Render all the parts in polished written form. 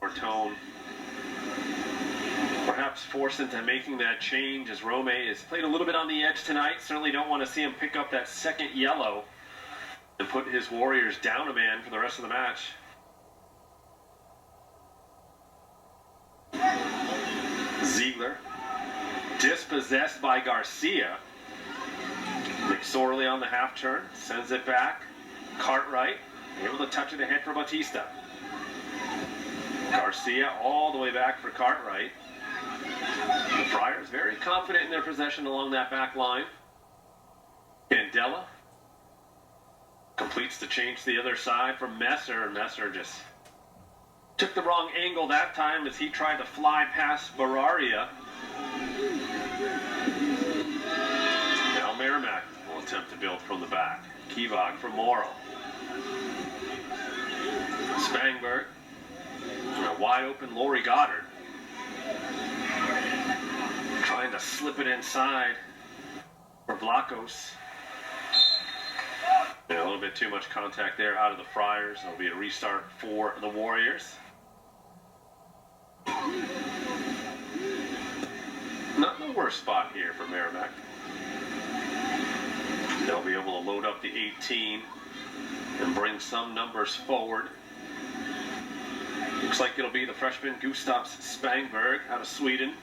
more tone. Perhaps forced into making that change as Rome has played a little bit on the edge tonight. Certainly don't want to see him pick up that second yellow and put his Warriors down a man for the rest of the match. Ziegler, dispossessed by Garcia. McSorley on the half turn, sends it back. Cartwright, able to touch it ahead for Batista. Garcia all the way back for Cartwright. The Friars very confident in their possession along that back line. Candela completes the change to the other side from Messer. Messer just took the wrong angle that time as he tried to fly past Bararia. Now Merrimack will attempt to build from the back. Kivog from Morrow. Spangberg. And a wide open Laurie Goddard. Trying to slip it inside for Vlachos. And a little bit too much contact there out of the Friars. There'll be a restart for the Warriors. Not the worst spot here for Merrimack. They'll be able to load up the 18 and bring some numbers forward. Looks like it'll be the freshman Gustav Spangberg out of Sweden.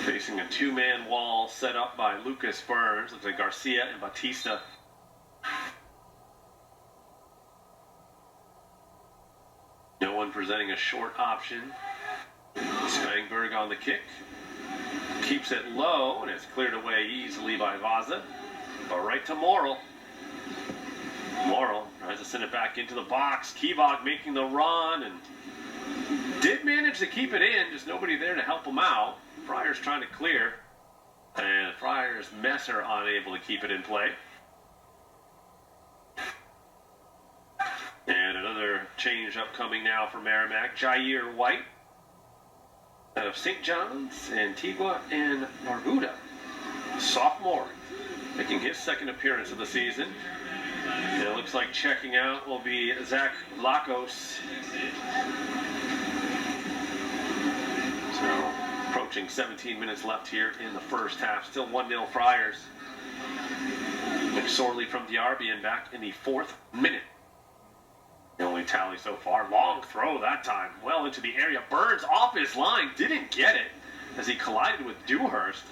Facing a two-man wall set up by Lucas Burns. Looks like Garcia and Batista. No one presenting a short option. Spangberg on the kick. Keeps it low, and it's cleared away easily by Vaza. But right to Morrill. Morrill tries to send it back into the box. Kivog making the run, and did manage to keep it in. Just nobody there to help him out. Friars trying to clear. And Friars Messer unable to keep it in play. And another change upcoming now for Merrimack. Jair White out of St. John's, Antigua, and Barbuda. Sophomore, making his second appearance of the season. And it looks like checking out will be Zach Vlachos. So, approaching 17 minutes left here in the first half. Still 1-0 Friars. McSorley from Diarbian back in the 4th minute. The only tally so far. Long throw that time. Well into the area. Burns off his line. Didn't get it as he collided with Dewhurst.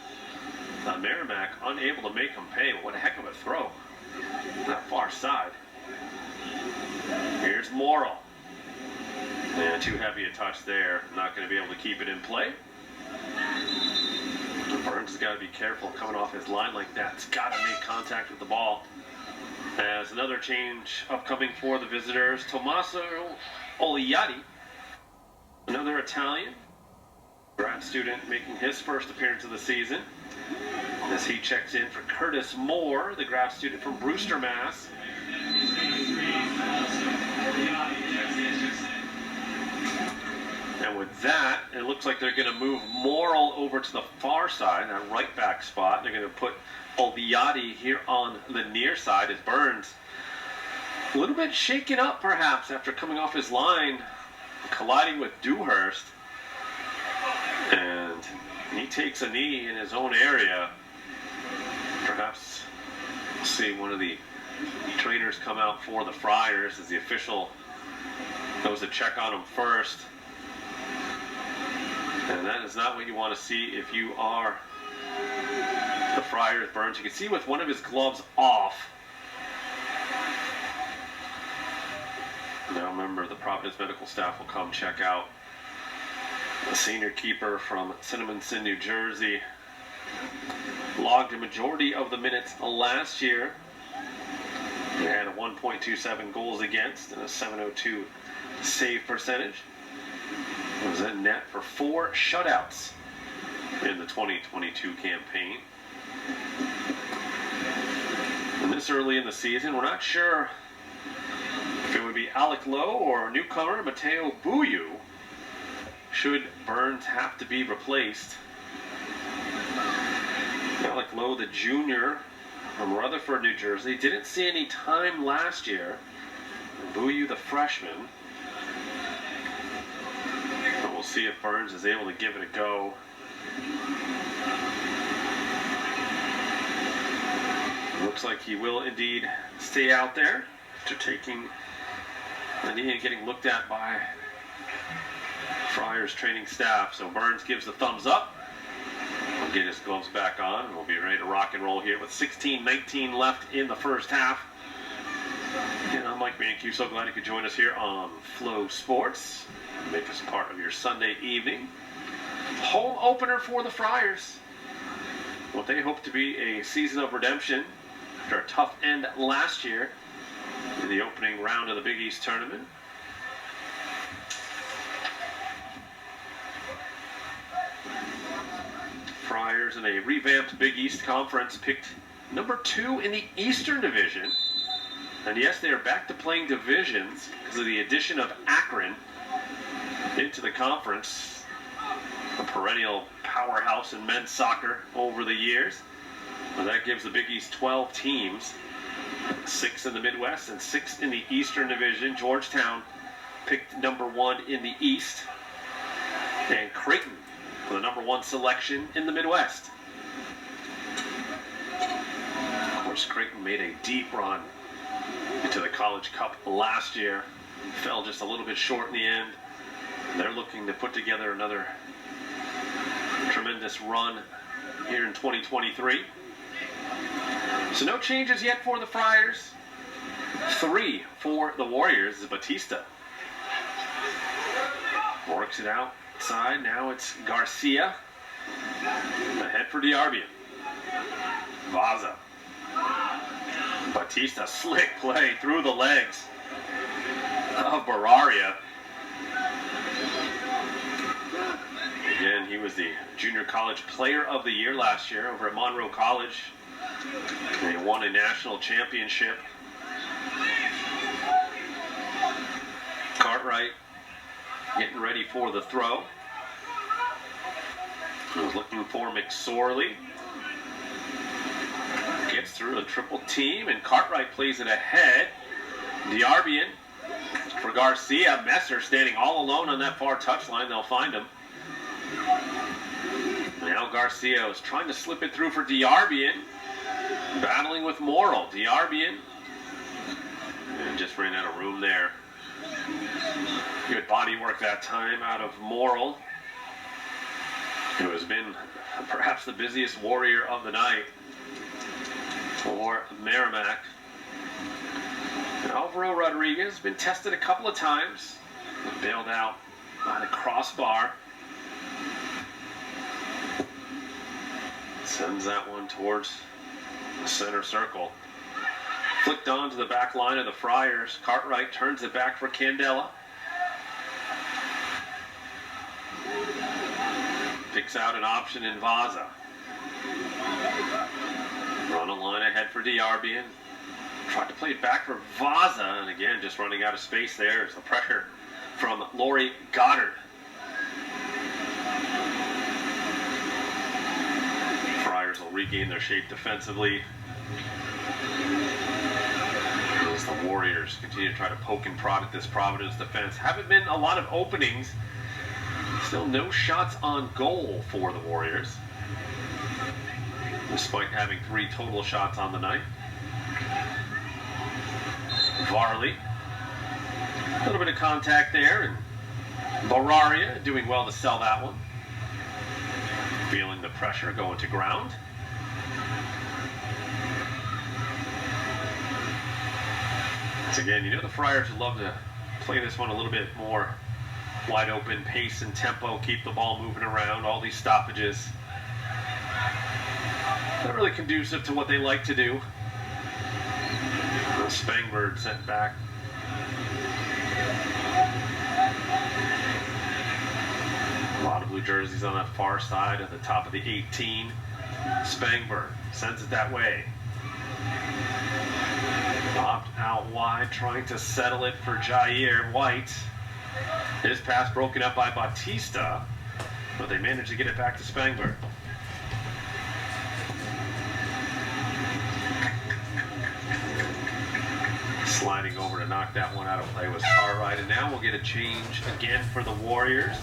Merrimack unable to make him pay. What a heck of a throw. That far side. Here's Morrill. And too heavy a touch there. Not going to be able to keep it in play. Burns has got to be careful coming off his line like that. He's got to make contact with the ball. As another change upcoming for the visitors, Tommaso Oliati, another Italian grad student making his first appearance of the season, as he checks in for Curtis Moore, the grad student from Brewster, Mass. And with that, it looks like they're going to move Morrill over to the far side, that right back spot. They're going to put Olbiati here on the near side as Burns a little bit shaken up perhaps after coming off his line, colliding with Dewhurst. And he takes a knee in his own area. Perhaps we'll see one of the trainers come out for the Friars as the official goes to check on him first. And that is not what you want to see if you are the Friars. Burns, you can see with one of his gloves off. Now remember, the Providence medical staff will come check out the senior keeper from Cinnaminson, New Jersey. Logged a majority of the minutes last year. He had a 1.27 goals against and a 702 save percentage. It was in net for 4 shutouts in the 2022 campaign. And this early in the season, we're not sure if it would be Alec Lowe or newcomer Mateo Buyu. Should Burns have to be replaced? Alec Lowe, the junior from Rutherford, New Jersey, didn't see any time last year. Buyu, the freshman. see if Burns is able to give it a go. Looks like he will indeed stay out there after taking the knee and getting looked at by Friars training staff. So Burns gives the thumbs up. We'll get his gloves back on and we'll be ready to rock and roll here with 16-19 left in the first half. And I'm Mike Manque. So glad you could join us here on Flow Sports. Make us part of your Sunday evening. Home opener for the Friars. What they hope to be a season of redemption after a tough end last year in the opening round of the Big East tournament. Friars in a revamped Big East conference picked number 2 in the Eastern Division. And yes, they are back to playing divisions because of the addition of Akron into the conference. A perennial powerhouse in men's soccer over the years. Well, that gives the Big East 12 teams, 6 in the Midwest and 6 in the Eastern Division. Georgetown picked number 1 in the East. And Creighton for the number 1 selection in the Midwest. Of course, Creighton made a deep run into the College Cup last year. Fell just a little bit short in the end. They're looking to put together another tremendous run here in 2023. So no changes yet for the Friars. 3 for the Warriors is Batista. Works it outside. Now it's Garcia. Ahead for Diarbian. Vaza. Batista, slick play through the legs of Bararia. Again, he was the Junior College Player of the Year last year over at Monroe College. He won a national championship. Cartwright getting ready for the throw. He was looking for McSorley. Gets through a triple team, and Cartwright plays it ahead. Diarbian for Garcia. Messer standing all alone on that far touchline. They'll find him. Now Garcia is trying to slip it through for Diarbian. Battling with Morrill. Diarbian. And just ran out of room there. Good body work that time out of Morrill, who has been perhaps the busiest Warrior of the night for Merrimack. And Alvaro Rodriguez has been tested a couple of times. Bailed out by the crossbar. Sends that one towards the center circle. Flicked on to the back line of the Friars. Cartwright turns it back for Candela. Picks out an option in Vaza. Run a line ahead for Diarbian. Tried to play it back for Vaza, and again, just running out of space there. There's the pressure from Laurie Goddard. Friars will regain their shape defensively as the Warriors continue to try to poke and prod at this Providence defense. Haven't been a lot of openings. Still no shots on goal for the Warriors, despite having 3 total shots on the night. Varley. A little bit of contact there, and Bararia doing well to sell that one. Feeling the pressure going to ground. Once again, you know the Friars would love to play this one a little bit more wide open, pace and tempo, keep the ball moving around, all these stoppages. Not really conducive to what they like to do. Spangbird sent back. A lot of blue jerseys on that far side at the top of the 18. Spangbird sends it that way. Popped out wide, trying to settle it for Jair White. His pass broken up by Batista, but they managed to get it back to Spangbird. Sliding over to knock that one out of play was Cartwright, and now we'll get a change again for the Warriors.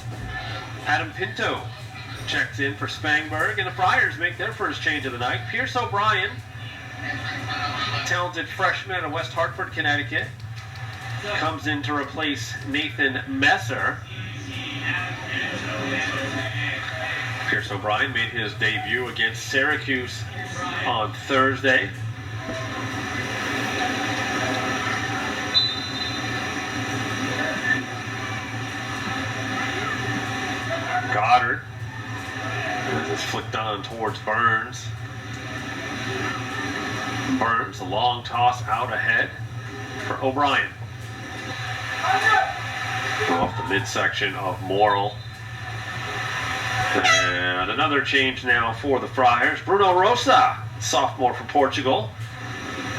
Adam Pinto checks in for Spangberg, and the Friars make their first change of the night. Pierce O'Brien, talented freshman out of West Hartford, Connecticut, comes in to replace Nathan Messer. Pierce O'Brien made his debut against Syracuse on Thursday. Goddard is flicked on towards Burns. Burns, a long toss out ahead for O'Brien. Off the midsection of Morrill. And another change now for the Friars. Bruno Rosa, sophomore from Portugal.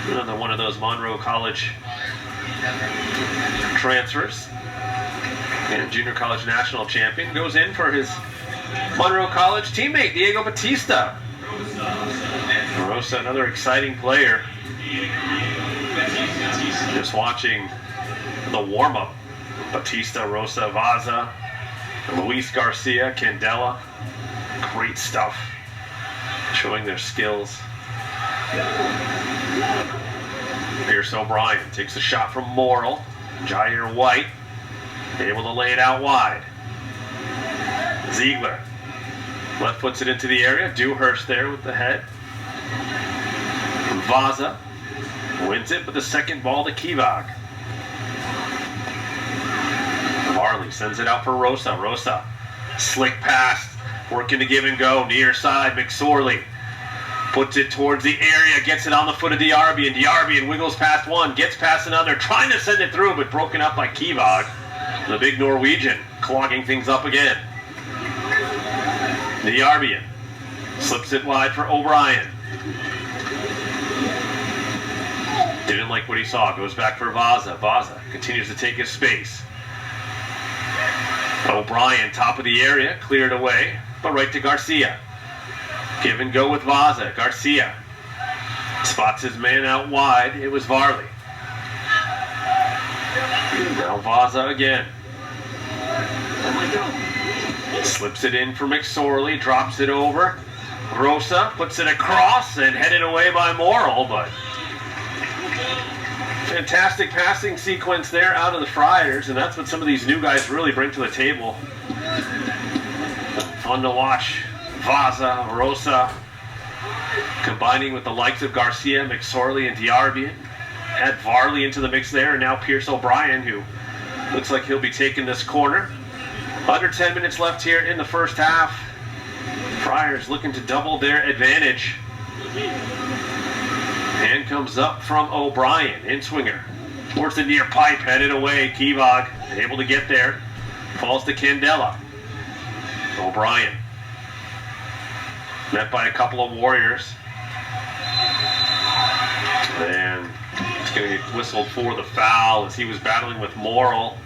Another one of those Monroe College transfers. And junior college national champion goes in for his Monroe College teammate, Diego Batista. Rosa, another exciting player. Just watching the warm-up. Batista, Rosa, Vaza, Luis Garcia, Candela. Great stuff. Showing their skills. Pierce O'Brien takes a shot from Morrill. Jair White able to lay it out wide. Ziegler left puts it into the area. Dewhurst there with the head. Vaza wins it with the second ball to Kivag. Varley sends it out for Rosa. Rosa, slick pass, working to give and go. Near side, McSorley puts it towards the area, gets it on the foot of Diarbian. Diarbian wiggles past one, gets past another, trying to send it through, but broken up by Kivag. The big Norwegian clogging things up again. Diarbian slips it wide for O'Brien. Didn't like what he saw, goes back for Vaza. Vaza continues to take his space. O'Brien, top of the area, cleared away, but right to Garcia. Give and go with Vaza. Garcia spots his man out wide. It was Varley. Now Vaza again. Slips it in for McSorley, drops it over. Rosa puts it across and headed away by Morrill, but fantastic passing sequence there out of the Friars, and that's what some of these new guys really bring to the table. Fun to watch. Vaza, Rosa, combining with the likes of Garcia, McSorley, and Diarbian. Add Varley into the mix there, and now Pierce O'Brien, who looks like he'll be taking this corner. Under 10 minutes left here in the first half. Friars looking to double their advantage. Hand comes up from O'Brien, in swinger. Towards the near pipe, headed away. Kivag able to get there. Falls to Candela. O'Brien met by a couple of Warriors. And it's going to get whistled for the foul as he was battling with Morrill.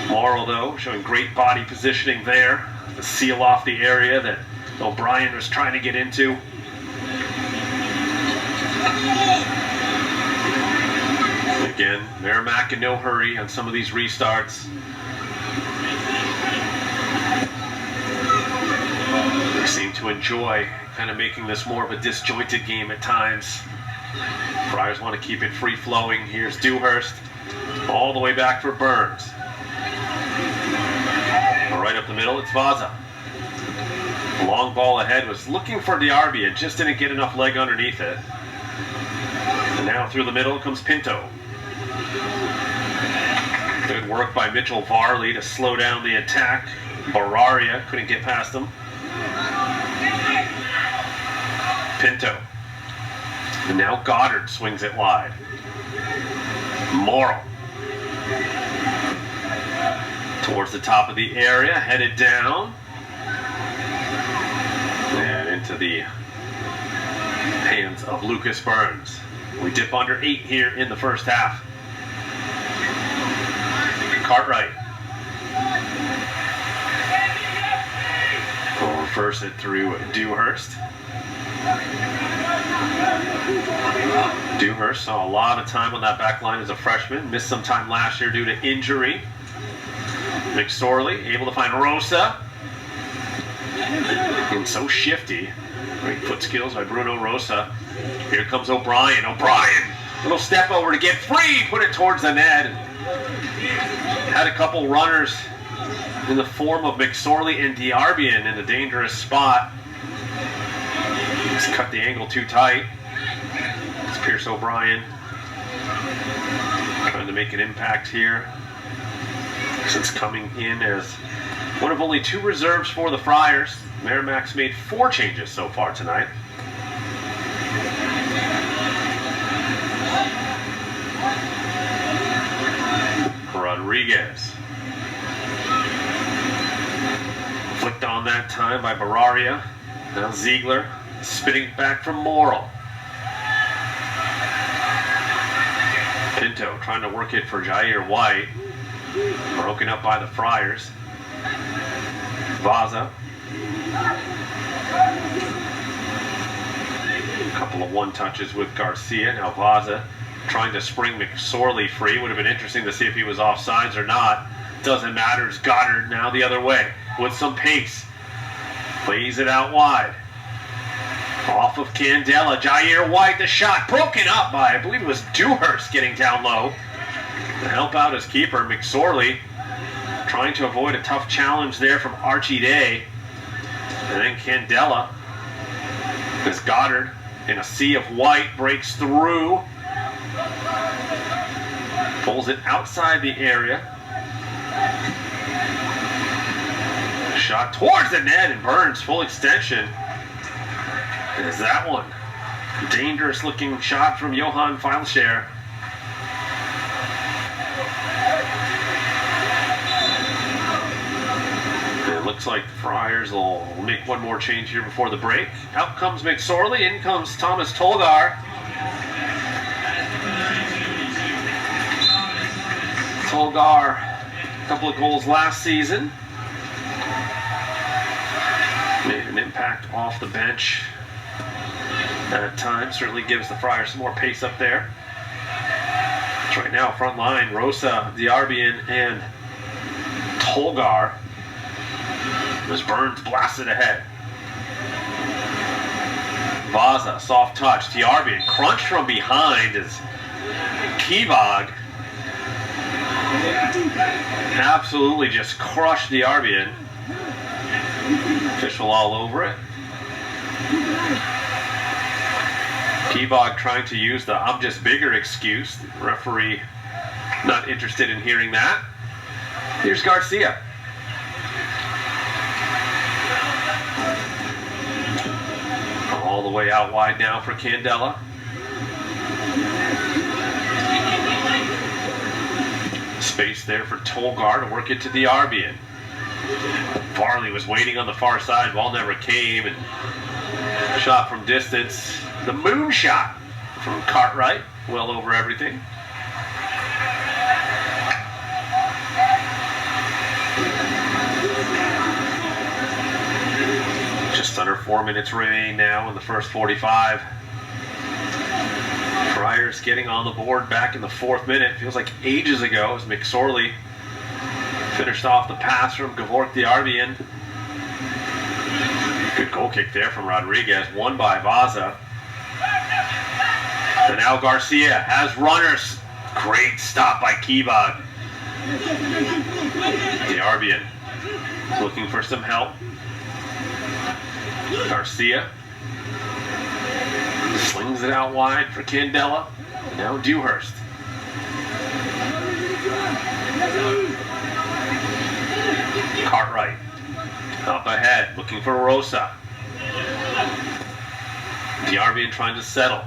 Morrill, though, showing great body positioning there to seal off the area that O'Brien was trying to get into. Again, Merrimack in no hurry on some of these restarts. They seem to enjoy kind of making this more of a disjointed game at times. Friars want to keep it free-flowing. Here's Dewhurst all the way back for Burns. Right up the middle, it's Vaza. Long ball ahead, was looking for Diarbian, just didn't get enough leg underneath it. And now through the middle comes Pinto. Good work by Mitchell Varley to slow down the attack. Bararia couldn't get past him. Pinto. And now Goddard swings it wide. Morrill. Towards the top of the area, headed down. And into the hands of Lucas Burns. We dip under 8 here in the first half. Cartwright. Will reverse it through Dewhurst. Dewhurst saw a lot of time on that back line as a freshman. Missed some time last year due to injury. McSorley able to find Rosa. And so shifty. Great foot skills by Bruno Rosa. Here comes O'Brien. O'Brien! Little step over to get free. Put it towards the net. Had a couple runners in the form of McSorley and Diarbian in a dangerous spot. Just cut the angle too tight. It's Pierce O'Brien trying to make an impact here, since coming in as one of only 2 reserves for the Friars. Merrimack's made 4 changes so far tonight. Rodriguez. Flicked on that time by Bararia. Now Ziegler spinning back from Morrill. Pinto trying to work it for Jair White. Broken up by the Friars. Vaza. A couple of one-touches with Garcia. Now Vaza trying to spring McSorley free. Would have been interesting to see if he was offsides or not. Doesn't matter. It's Goddard now the other way with some pace. Plays it out wide. Off of Candela. Jair White, the shot broken up by, I believe it was Dewhurst getting down low. To help out his keeper, McSorley, trying to avoid a tough challenge there from Archie Day. And then Candela, as Goddard in a sea of white breaks through. Pulls it outside the area. Shot towards the net and Burns full extension. Is that one? Dangerous looking shot from Johan Feilshare. It looks like the Friars will make one more change here before the break. Out comes McSorley, in comes Thomas Tolgar. Tolgar, a couple of goals last season. Made an impact off the bench at times. Certainly gives the Friars some more pace up there. Right now, front line, Rosa, Diarbian, and Tolgar. As Burns blasted ahead. Vaza, soft touch. Diarbian crunched from behind as Kevog absolutely just crushed Diarbian. Official all over it. Kevog trying to use the "I'm just bigger" excuse. The referee not interested in hearing that. Here's Garcia. All the way out wide now for Candela. Space there for Tolgar to work it to Diarbian. Varley was waiting on the far side. Ball never came, and shot from distance. The moon shot from Cartwright. Well over everything. Just under 4 minutes remain now in the first 45. Friars getting on the board back in the 4th minute. Feels like ages ago as McSorley finished off the pass from Gavork Diarbian. Good goal kick there from Rodriguez. Won by Vaza. And now Garcia has runners. Great stop by Kevog. Diarbian looking for some help. Garcia slings it out wide for Candela. Now Dewhurst. Cartwright up ahead, looking for Rosa. Diarbian trying to settle.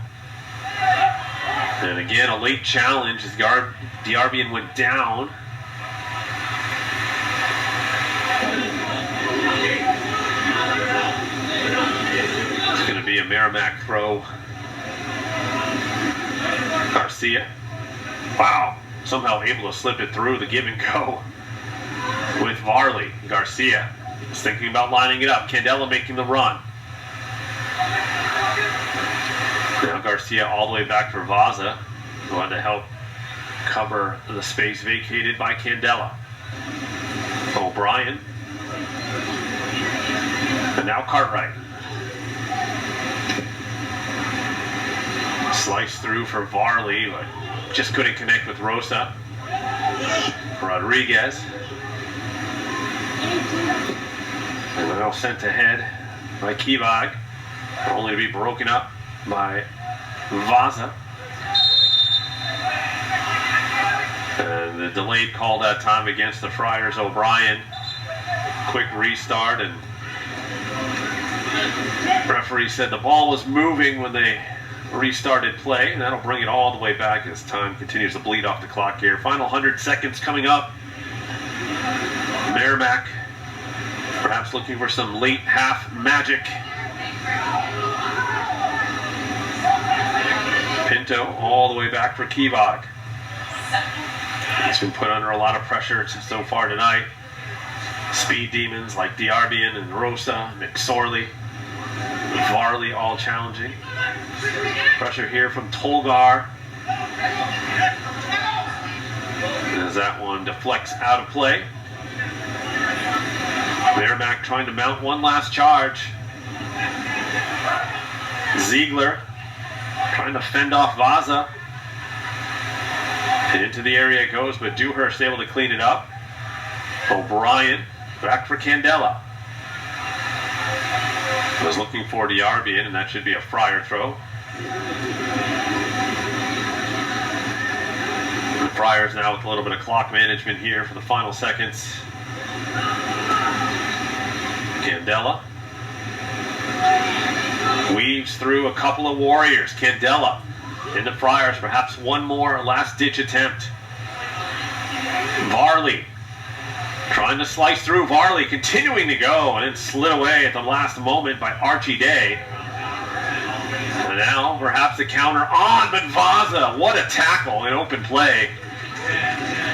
And again, a late challenge as Diarbian went down. It's going to be a Merrimack throw. Garcia. Wow. Somehow able to slip it through the give and go with Varley. Garcia is thinking about lining it up. Candela making the run. Now Garcia all the way back for Vaza, who had to help cover the space vacated by Candela. O'Brien. And now Cartwright. Slice through for Varley, but just couldn't connect with Rosa. Rodriguez. And now sent ahead by Kivag, only to be broken up by Vaza. And the delayed call that time against the Friars. O'Brien. Quick restart, and referee said the ball was moving when they restarted play, and that'll bring it all the way back as time continues to bleed off the clock here. Final 100 seconds coming up. Merrimack perhaps looking for some late half magic. Pinto all the way back for Kivag. He's been put under a lot of pressure so far tonight. Speed demons like Diarbian and Rosa, McSorley, Varley all challenging. Pressure here from Tolgar. As that one deflects out of play. Merrimack trying to mount one last charge. Ziegler trying to fend off Vaza. And into the area it goes, but Dewhurst able to clean it up. O'Brien back for Candela. Was looking for Diarbian, and that should be a Friar throw. The Friars now with a little bit of clock management here for the final seconds. Candela weaves through a couple of Warriors. Candela in the Friars, perhaps one more last-ditch attempt. Varley trying to slice through. Varley continuing to go, and it slid away at the last moment by Archie Day. And now perhaps a counter on, but Vaza, what a tackle in open play.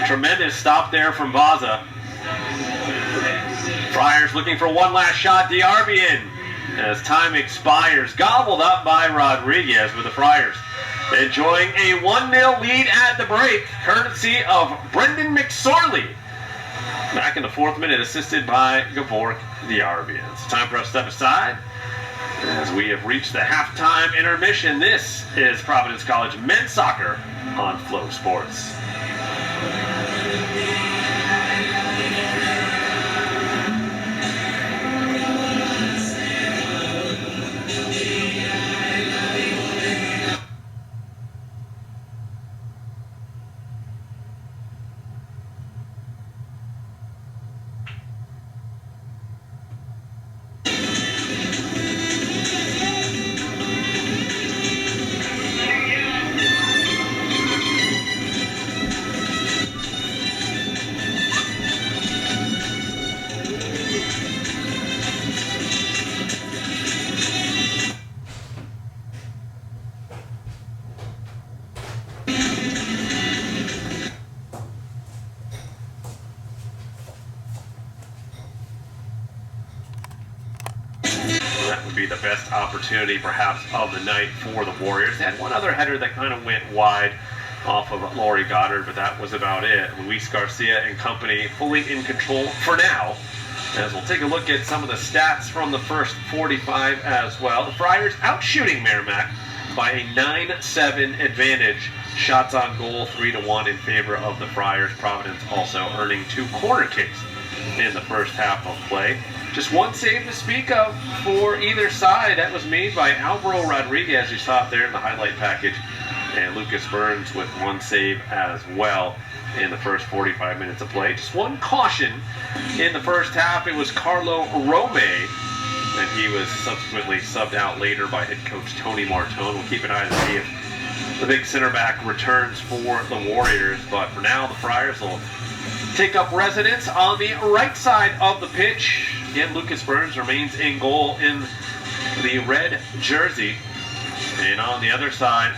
Tremendous stop there from Vaza. Friars looking for one last shot. Diarbian, as time expires, gobbled up by Rodriguez, with the Friars enjoying a 1-0 lead at the break, courtesy of Brendan McSorley. Back in the 4th minute, assisted by Gavork Diarbian. It's time for us to step aside as we have reached the halftime intermission. This is Providence College men's soccer on FloSports. Be the best opportunity perhaps of the night for the Warriors. They had one other header that kind of went wide off of Laurie Goddard, but that was about it. Luis Garcia and company fully in control for now, as we'll take a look at some of the stats from the first 45 as well. The Friars outshooting Merrimack by a 9-7 advantage. Shots on goal 3-1 in favor of the Friars. Providence also earning 2 corner kicks in the first half of play. Just one save to speak of for either side. That was made by Alvaro Rodriguez, you saw it there in the highlight package. And Lucas Burns with one save as well in the first 45 minutes of play. Just one caution in the first half. It was Carlo Rome, and he was subsequently subbed out later by head coach Tony Martone. We'll keep an eye to see if the big center back returns for the Warriors. But for now, the Friars will take up residence on the right side of the pitch. Again, Lucas Burns remains in goal in the red jersey. And on the other side,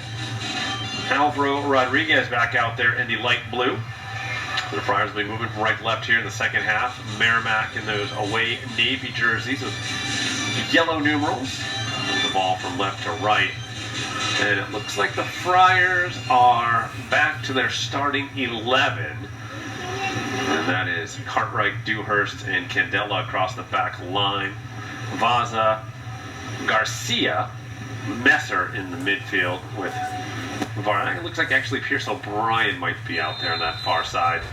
Alvaro Rodriguez back out there in the light blue. The Friars will be moving from right to left here in the second half. Merrimack in those away navy jerseys with yellow numerals. The ball from left to right. And it looks like the Friars are back to their starting 11. And that is Cartwright, Dewhurst, and Candela across the back line. Vaza, Garcia, Messer in the midfield with Varane. It looks like actually Pierce O'Brien might be out there on that far side.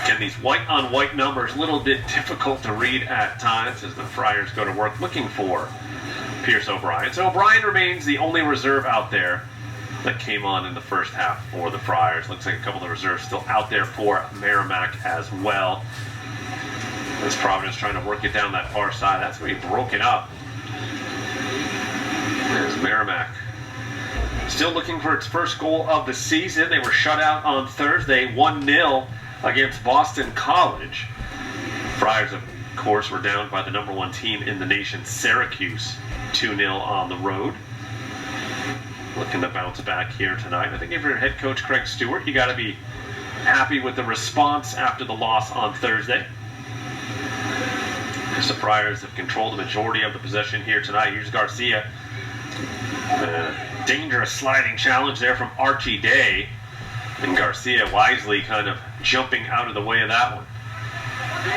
Again, these white-on-white numbers, a little bit difficult to read at times as the Friars go to work looking for Pierce O'Brien. So O'Brien remains the only reserve out there that came on in the first half for the Friars. Looks like a couple of reserves still out there for Merrimack as well. As Providence trying to work it down that far side. That's going to be broken up. There's Merrimack. Still looking for its first goal of the season. They were shut out on Thursday, 1-0 against Boston College. Friars, of course, were down by the #1 team in the nation, Syracuse, 2-0 on the road. Looking to bounce back here tonight. I think if you're head coach Craig Stewart, you got to be happy with the response after the loss on Thursday. The Friars have controlled the majority of the possession here tonight. Here's Garcia. Dangerous sliding challenge there from Archie Day. And Garcia wisely kind of jumping out of the way of that one.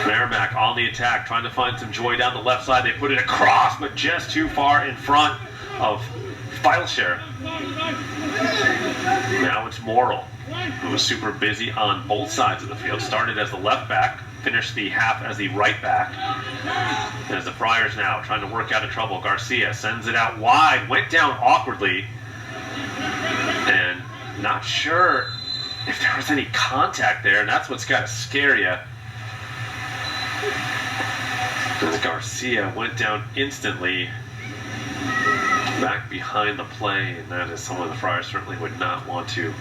Merrimack on the attack, trying to find some joy down the left side. They put it across, but just too far in front of Fileshare. Now it's Morrill, who was super busy on both sides of the field. Started as the left back, finished the half as the right back. And as the Friars now trying to work out of trouble, Garcia sends it out wide, went down awkwardly, and not sure if there was any contact there, and that's what's got to scare you. As Garcia went down instantly back behind the play, and that is someone the Friars certainly would not want to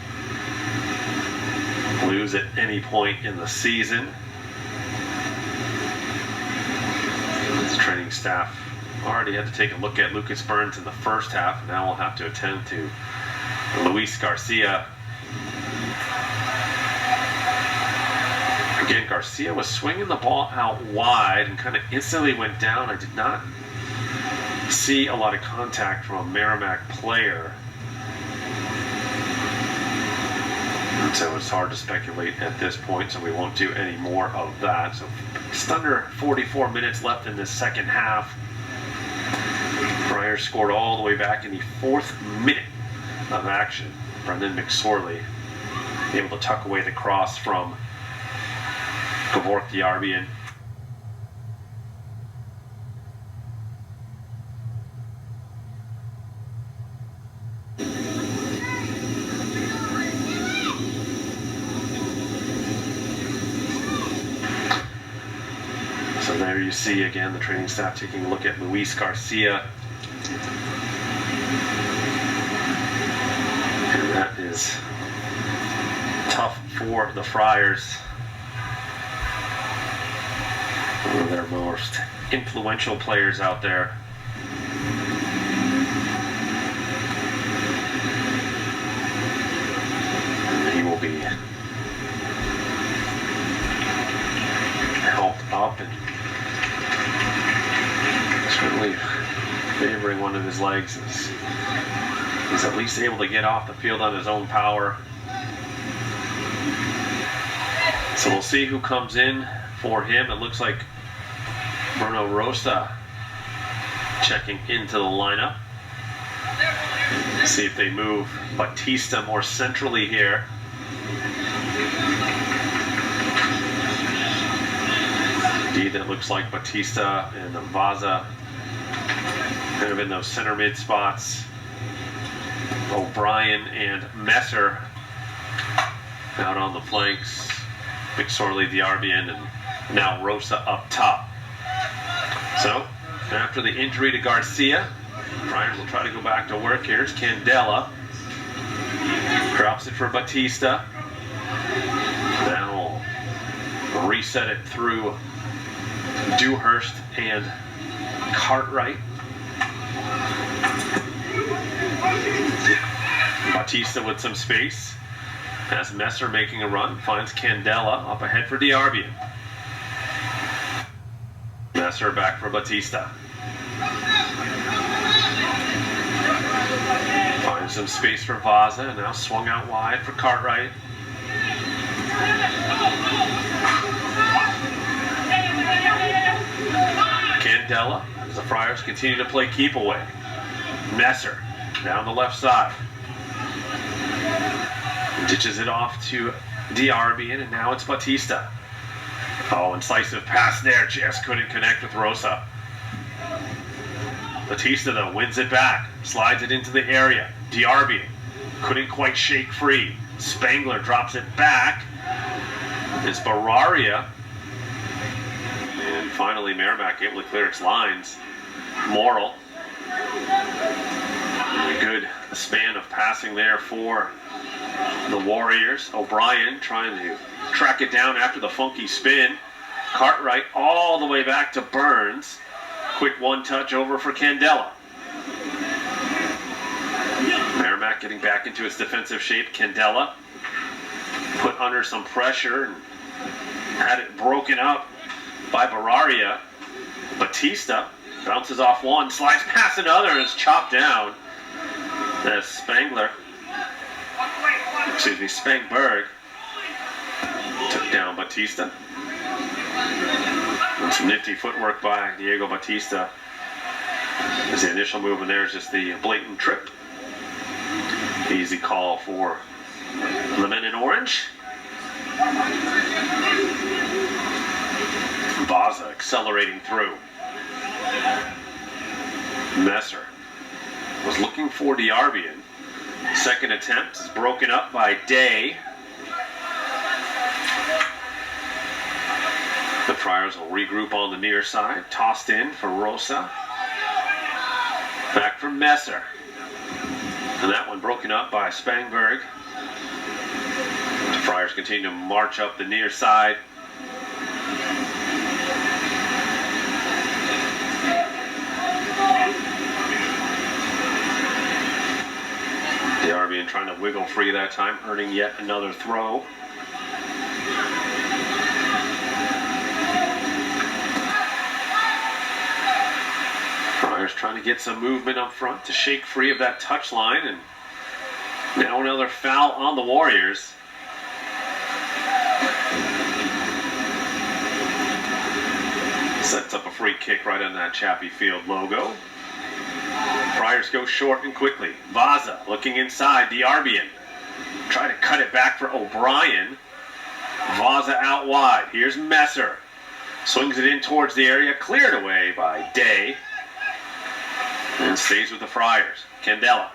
lose at any point in the season. This training staff already had to take a look at Lucas Burns in the first half, and now we'll have to attend to Luis Garcia. Again, Garcia was swinging the ball out wide and kind of instantly went down. I did not see a lot of contact from a Merrimack player. And so it's hard to speculate at this point, so we won't do any more of that. So just under 44 minutes left in this second half. Friars scored all the way back in the 4th minute of action. Brendan McSorley able to tuck away the cross from Gavork the Arbian. So there you see again the training staff taking a look at Luis Garcia. And that is tough for the Friars. One of their most influential players out there. And he will be helped up and certainly favoring one of his legs. He's at least able to get off the field on his own power. So we'll see who comes in for him. It looks like Bruno Rosa checking into the lineup. See if they move Batista more centrally here. Indeed, it looks like Batista and Vaza kind of in those center mid spots. O'Brien and Messer out on the flanks. McSorley, the Arbian, and now Rosa up top. So, after the injury to Garcia, Friars will try to go back to work. Here's Candela. Drops it for Batista. Now we'll reset it through Dewhurst and Cartwright. Batista with some space. As Messer making a run, finds Candela up ahead for Diarbian. Messer back for Batista. Finds some space for Vaza, and now swung out wide for Cartwright. Candela as the Friars continue to play keep away. Messer down the left side. Ditches it off to D'Arbian, and now it's Batista. Oh, incisive pass there. Just couldn't connect with Rosa. Batista, though, wins it back. Slides it into the area. D'Arbian couldn't quite shake free. Spangler drops it back. It's Bararia. And finally, Merrimack able to clear its lines. Morrill. A good span of passing there for the Warriors. O'Brien trying to track it down after the funky spin. Cartwright all the way back to Burns. Quick one-touch over for Candela. Merrimack getting back into its defensive shape. Candela put under some pressure and had it broken up by Bararia. Batista bounces off one, slides past another, and is chopped down. As Spangberg took down Batista. And some nifty footwork by Diego Batista. As the initial move in there is just the blatant trip. Easy call for the men in orange. Vaza accelerating through. Messer was looking for D'Arbian. Second attempt is broken up by Day. The Friars will regroup on the near side. Tossed in for Rosa. Back from Messer. And that one broken up by Spangberg. The Friars continue to march up the near side. D'Arbian trying to wiggle free that time, earning yet another throw. Friars trying to get some movement up front to shake free of that touch line, and now another foul on the Warriors. Sets up a free kick right on that Chappie Field logo. Friars go short and quickly. Vaza looking inside. D'Arbian try to cut it back for O'Brien. Vaza out wide. Here's Messer. Swings it in towards the area. Cleared away by Day. And stays with the Friars. Candela.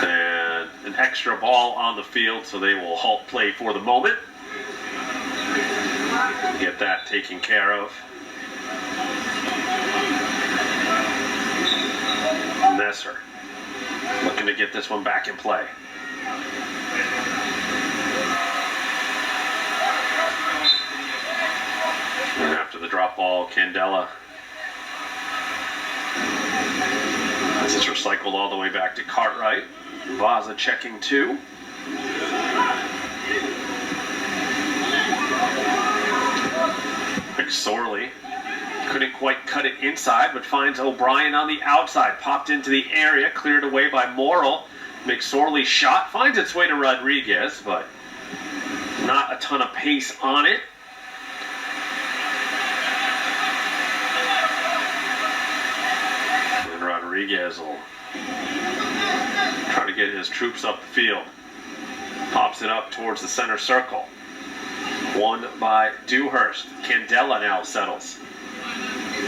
And an extra ball on the field, so they will halt play for the moment. Get that taken care of. Messer looking to get this one back in play. And after the drop ball, Candela as it's recycled all the way back to Cartwright. Vaza checking two. McSorley couldn't quite cut it inside, but finds O'Brien on the outside. Popped into the area, cleared away by Morrill. McSorley's shot finds its way to Rodriguez, but not a ton of pace on it. And Rodriguez will try to get his troops up the field. Pops it up towards the center circle. Won by Dewhurst. Candela now settles.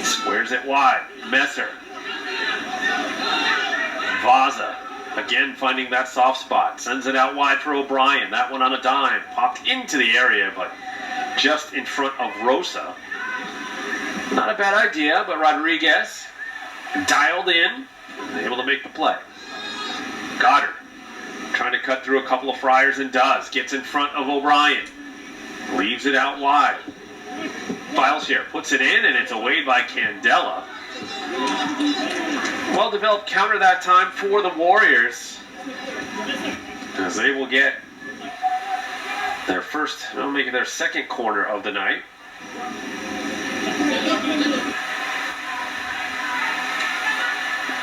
Squares it wide. Messer. Vaza. Again finding that soft spot. Sends it out wide for O'Brien. That one on a dime. Popped into the area, but just in front of Rosa. Not a bad idea, but Rodriguez dialed in. Able to make the play. Goddard. Trying to cut through a couple of Friars and does. Gets in front of O'Brien. Leaves it out wide. Files here, puts it in, and it's away by Candela. Well-developed counter that time for the Warriors, as they will get their first, they'll make it their second corner of the night.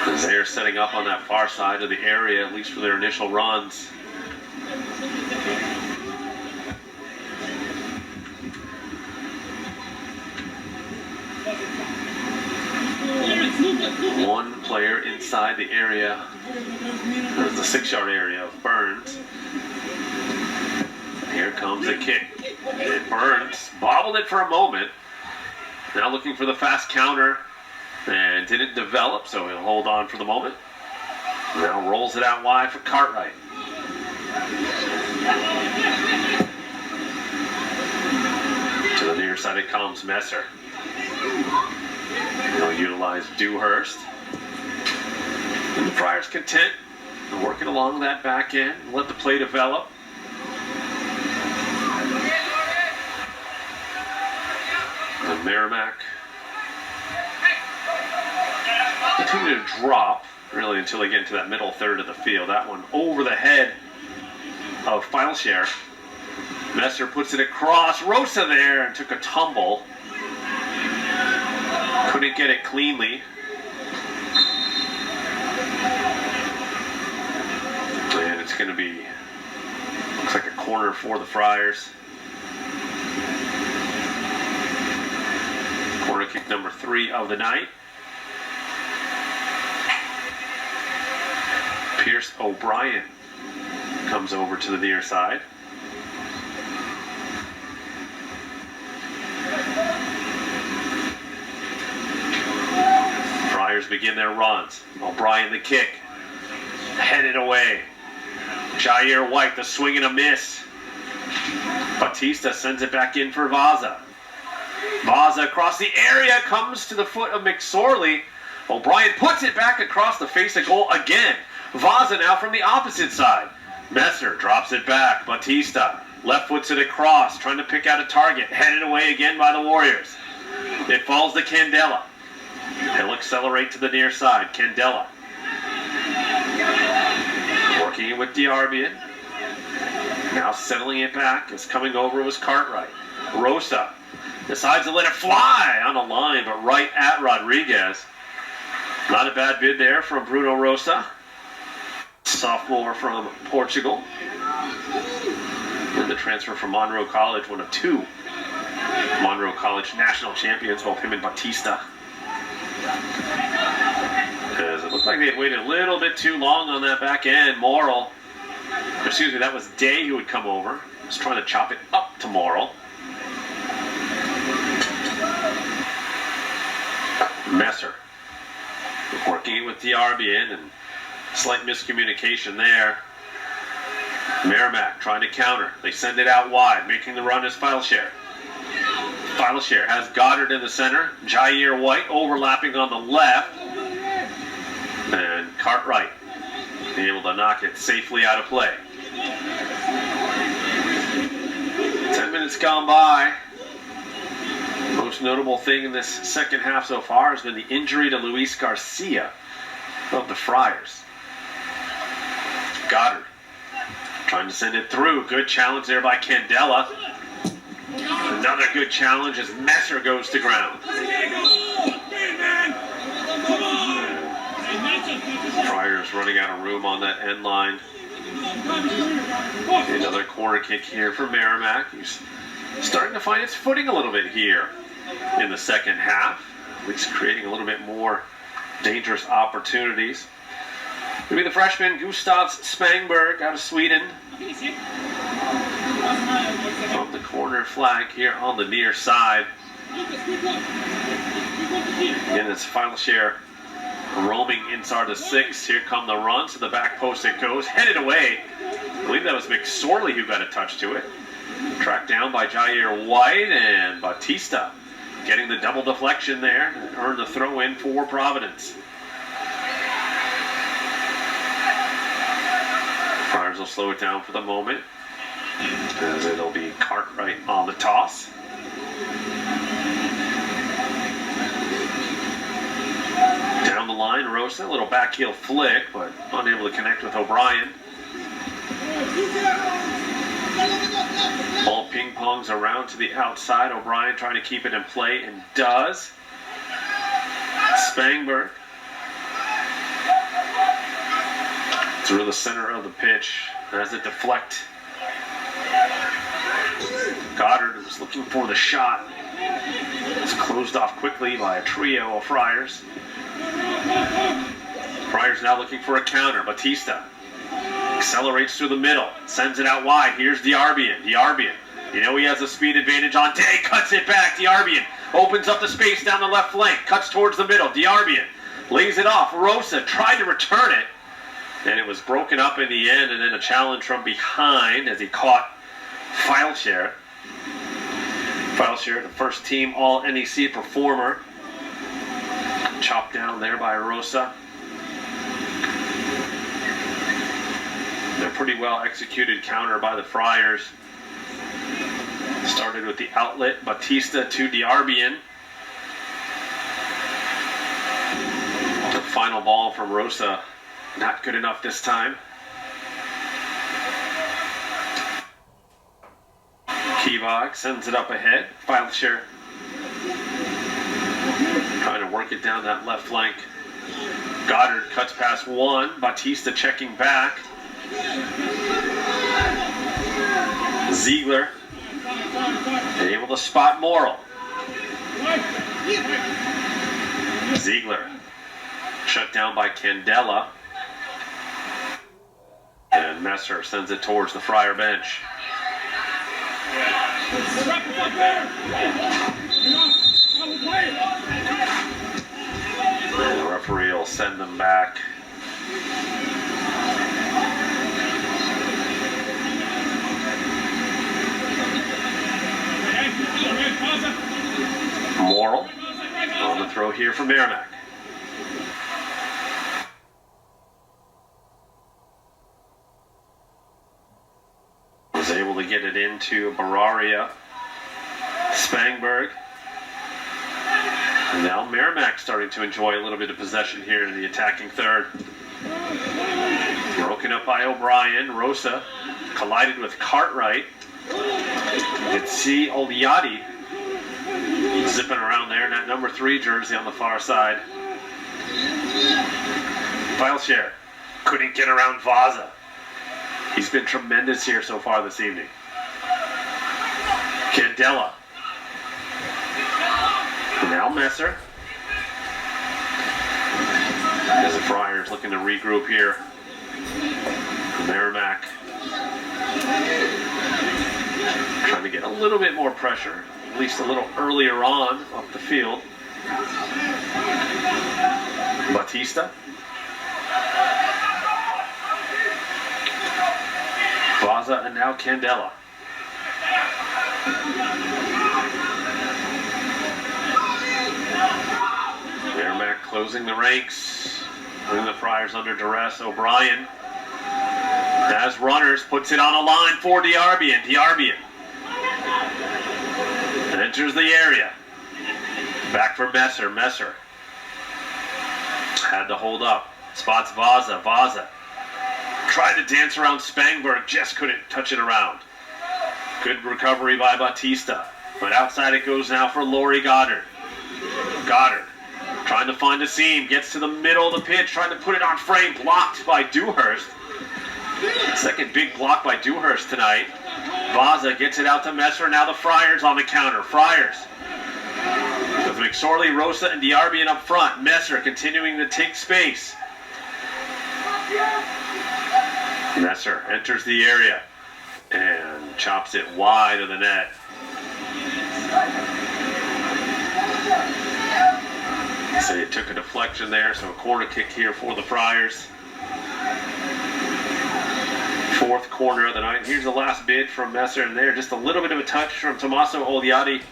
As they are setting up on that far side of the area, at least for their initial runs. One player inside the area, the 6-yard area of Burns. Here comes a kick. And Burns bobbled it for a moment. Now looking for the fast counter. And didn't develop, so he'll hold on for the moment. Now rolls it out wide for Cartwright. To the near side it comes Messer. He'll utilize Dewhurst. And the Friars content working along that back end. Let the play develop. And Merrimack continue to drop really until they get into that middle third of the field. That one over the head of Fileshare. Messer puts it across. Rosa there and took a tumble. Couldn't get it cleanly. And it's going to be, looks like a corner for the Friars. Corner kick number 3 of the night. Pierce O'Brien comes over to the near side. Friars begin their runs. O'Brien the kick. Headed away. Jair White the swing and a miss. Batista sends it back in for Vaza. Vaza across the area comes to the foot of McSorley. O'Brien puts it back across the face of goal again. Vaza now from the opposite side. Messer drops it back. Batista left foots it across, trying to pick out a target. Headed away again by the Warriors. It falls to Candela. He'll accelerate to the near side. Candela. Working it with Diarbian. Now settling it back. As coming over was Cartwright. Rosa decides to let it fly on a line, but right at Rodriguez. Not a bad bid there from Bruno Rosa. Sophomore from Portugal. And the transfer from Monroe College, one of 2 Monroe College national champions, both him and Batista. As it looked like they had waited a little bit too long on that back end. That was Day who would come over. Was trying to chop it up to Morrill. Messer working it with Diarbian, and slight miscommunication there. Merrimack trying to counter. They send it out wide. Making the run is Fileshare. Fileshare has Goddard in the center. Jair White overlapping on the left. And Cartwright able to knock it safely out of play. 10 minutes gone by. Most notable thing in this second half so far has been the injury to Luis Garcia of the Friars. Goddard trying to send it through. Good challenge there by Candela. Another good challenge as Messer goes to ground. Friars running out of room on that end line. Another corner kick here for Merrimack, who's starting to find its footing a little bit here in the second half, at least creating a little bit more dangerous opportunities. Maybe the freshman Gustav Spangberg out of Sweden. From the corner flag here on the near side. And it's Fileshare roaming inside the 6. Here come the runs. To the back post it goes. Headed away. I believe that was McSorley who got a touch to it. Tracked down by Jair White, and Batista getting the double deflection there and earned the throw in for Providence. Friars will slow it down for the moment, as it'll be Cartwright on the toss. Down the line, Rosa, a little back heel flick, but unable to connect with O'Brien. Ball ping-pongs around to the outside. O'Brien trying to keep it in play, and does. Spangberg through the center of the pitch as it deflect. Goddard was looking for the shot. It's closed off quickly by a trio of Friars. Friars now looking for a counter. Batista accelerates through the middle, sends it out wide. Here's Diarbian. You know he has a speed advantage on Day, cuts it back. Diarbian opens up the space down the left flank, cuts towards the middle. Diarbian lays it off. Rosa tried to return it, and it was broken up in the end, and then a challenge from behind as he caught Fileshare. Fileshare, the first team All-NEC performer. Chopped down there by Rosa. They're pretty well executed counter by the Friars. Started with the outlet, Batista to Diarbian. The final ball from Rosa, not good enough this time. Kivog sends it up ahead. Fileshare trying to work it down that left flank. Goddard cuts past one. Batista checking back. Ziegler able to spot Morrill. Ziegler shut down by Candela. And Messer sends it towards the Friar bench. And the referee will send them back. Morrill on the throw here for Merrimack. Was able to get it into Bararia. Spangberg. And now Merrimack starting to enjoy a little bit of possession here in the attacking third. Broken up by O'Brien. Rosa collided with Cartwright. You can see Oliati zipping around there in that number 3 jersey on the far side. Fileshare couldn't get around Vaza. He's been tremendous here so far this evening. Candela. Now Messer. As the Friars looking to regroup here. Merrimack trying to get a little bit more pressure, at least a little earlier on up the field. Batista. Vaza and now Candela. Merrimack closing the ranks, putting the Friars under duress. O'Brien has runners, puts it on a line for Diarbian. Diarbian enters the area. Back for Messer. Messer had to hold up. Spots Vaza. Vaza tried to dance around Spangberg, just couldn't touch it around. Good recovery by Batista. But outside it goes now for Laurie Goddard. Goddard trying to find a seam, gets to the middle of the pitch, trying to put it on frame, blocked by Dewhurst. Second big block by Dewhurst tonight. Vaza gets it out to Messer. Now the Friars on the counter. Friars with McSorley, Rosa, and Diarbian up front. Messer continuing to take space. Messer enters the area and chops it wide of the net. So it took a deflection there, so a corner kick here for the Friars. Fourth corner of the night. Here's the last bid from Messer, and there just a little bit of a touch from Tommaso Oliati.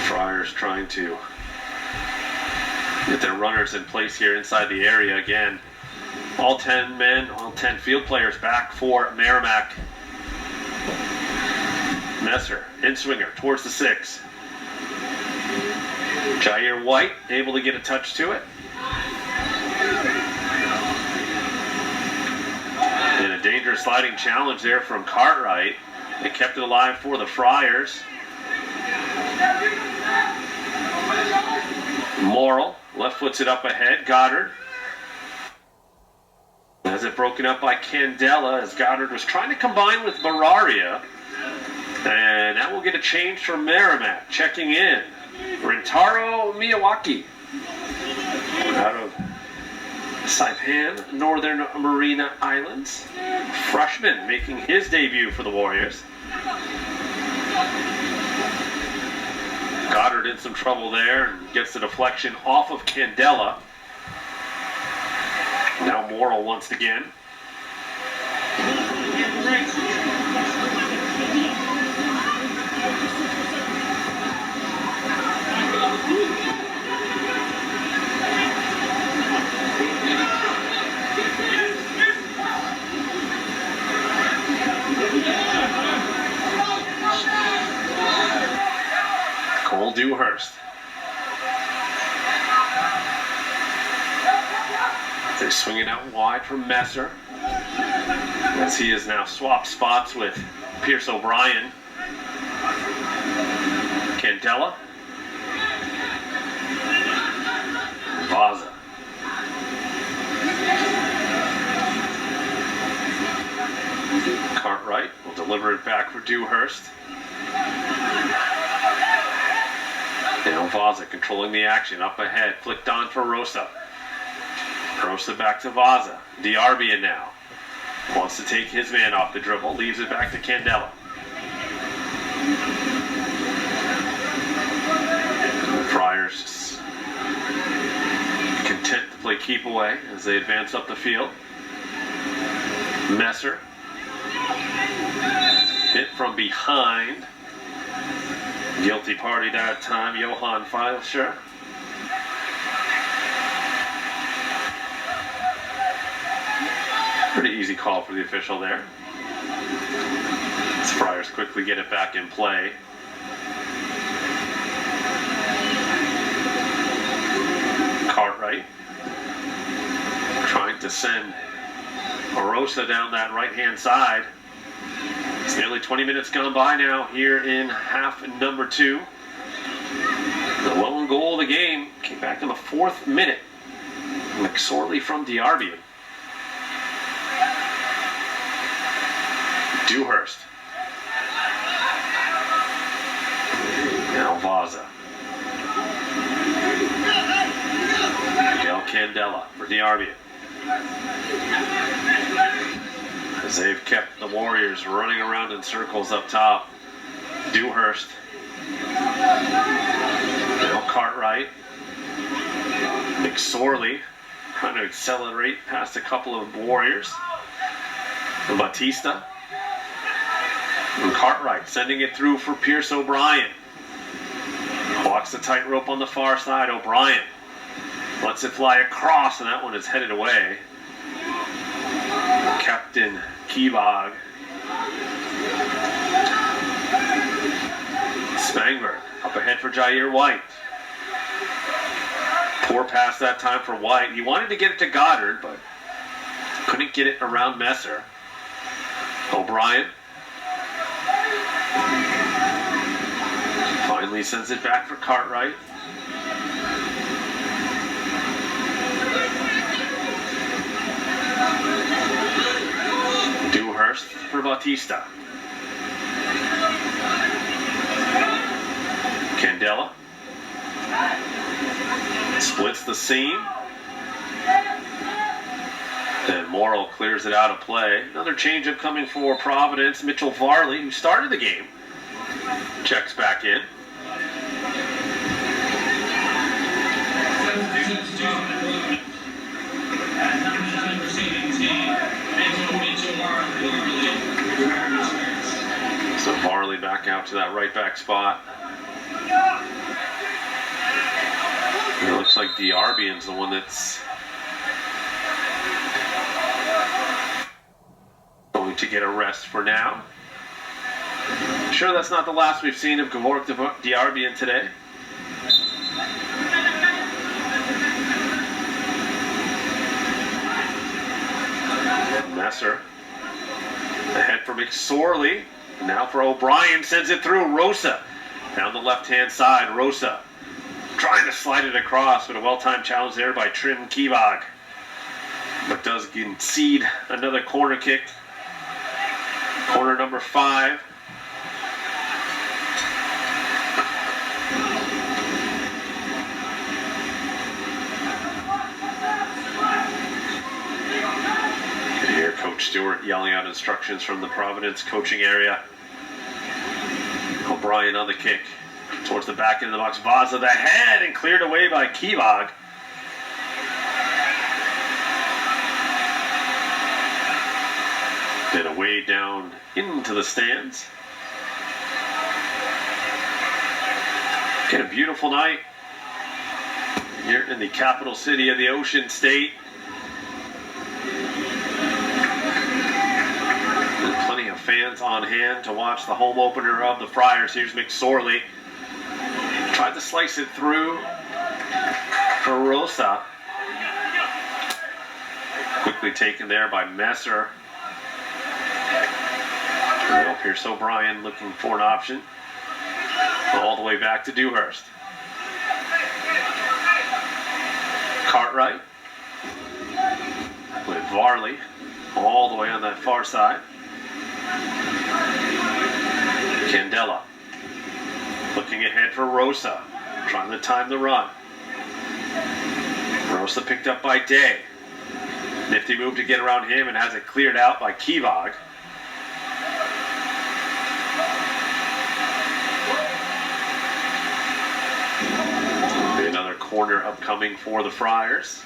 Friars trying to get their runners in place here inside the area again. All 10 men, all 10 field players back for Merrimack. Messer, in-swinger towards the 6. Jair White able to get a touch to it. And a dangerous sliding challenge there from Cartwright. They kept it alive for the Friars. Morrill left foots it up ahead. Goddard has it broken up by Candela as Goddard was trying to combine with Bararia. And now we'll get a change for Merrimack. Checking in, Rintaro Miyawaki out of Saipan, Northern Marina Islands. Freshman making his debut for the Warriors. Goddard in some trouble there and gets the deflection off of Candela. Now Morrill once again. Cole Dewhurst. They're swinging out wide from Messer, as he has now swapped spots with Pierce O'Brien. Candela. Vaza. Cartwright will deliver it back for Dewhurst. Now Vaza controlling the action up ahead, flicked on for Rosa. Rosa back to Vaza. Diarbian now wants to take his man off the dribble, leaves it back to Candela. The Friars just content to play keep away as they advance up the field. Messer hit from behind. Guilty party that time, Johan Feilscher. Pretty easy call for the official there. As Friars quickly get it back in play. Cartwright trying to send Orosa down that right-hand side. It's nearly 20 minutes gone by now here in half number 2. The lone goal of the game came back in the 4th minute. McSorley from Diarbian. Dewhurst. Now Vaza. Del Candela for Diarbian. As they've kept the Warriors running around in circles up top. Dewhurst. Now Cartwright. McSorley trying to accelerate past a couple of Warriors. Batista. And Cartwright sending it through for Pierce O'Brien. Walks the tightrope on the far side. O'Brien lets it fly across, and that one is headed away. Captain Kebog. Spangberg up ahead for Jair White. Poor pass that time for White. He wanted to get it to Goddard, but couldn't get it around Messer. O'Brien finally sends it back for Cartwright. Dewhurst for Bautista. Candela splits the seam. And Morrill clears it out of play. Another change-up coming for Providence. Mitchell Varley, who started the game, checks back in. So Varley back out to that right back spot. It looks like Diarbian's the one that's going to get a rest for now. Sure, that's not the last we've seen of Gavork Diarbian today. Messer ahead for McSorley. Now for O'Brien, sends it through. Rosa down the left-hand side. Rosa trying to slide it across, but a well-timed challenge there by Trim Kebog. But does concede another corner kick. Corner number 5. instructions from the Providence coaching area. O'Brien on the kick. Towards the back end of the box. Vaza the head and cleared away by Kivag. Then away down into the stands. Get a beautiful night here in the capital city of the Ocean State. And plenty of fans on hand to watch the home opener of the Friars. Here's McSorley. Tried to slice it through for Rosa. Quickly taken there by Messer. Well, Pierce O'Brien looking for an option. All the way back to Dewhurst. Cartwright with Varley all the way on that far side. Candela looking ahead for Rosa, trying to time the run. Rosa picked up by Day. Nifty move to get around him and has it cleared out by Kivag. Another corner upcoming for the Friars.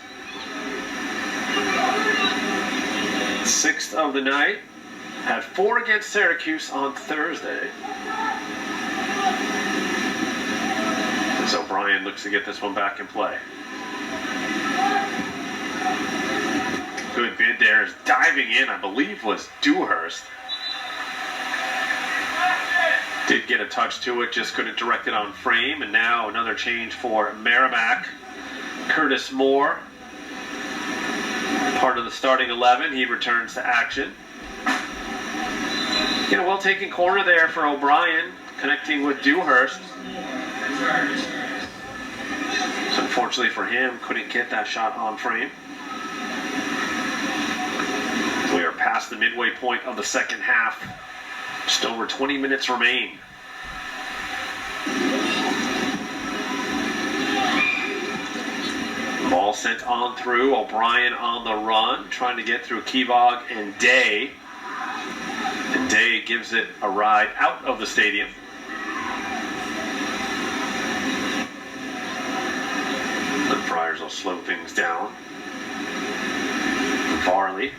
6th of the night. Had 4 against Syracuse on Thursday. As O'Brien looks to get this one back in play. Good bid there is diving in, I believe was Dewhurst. Did get a touch to it, just couldn't direct it on frame. And now another change for Merrimack. Curtis Moore, part of the starting 11. He returns to action. Get a well-taken corner there for O'Brien, connecting with Dewhurst. So unfortunately for him, couldn't get that shot on frame. We are past the midway point of the second half. Just over 20 minutes remain. Ball sent on through. O'Brien on the run, trying to get through Kivag and Day. And Day gives it a ride out of the stadium. The Friars will slow things down. Varley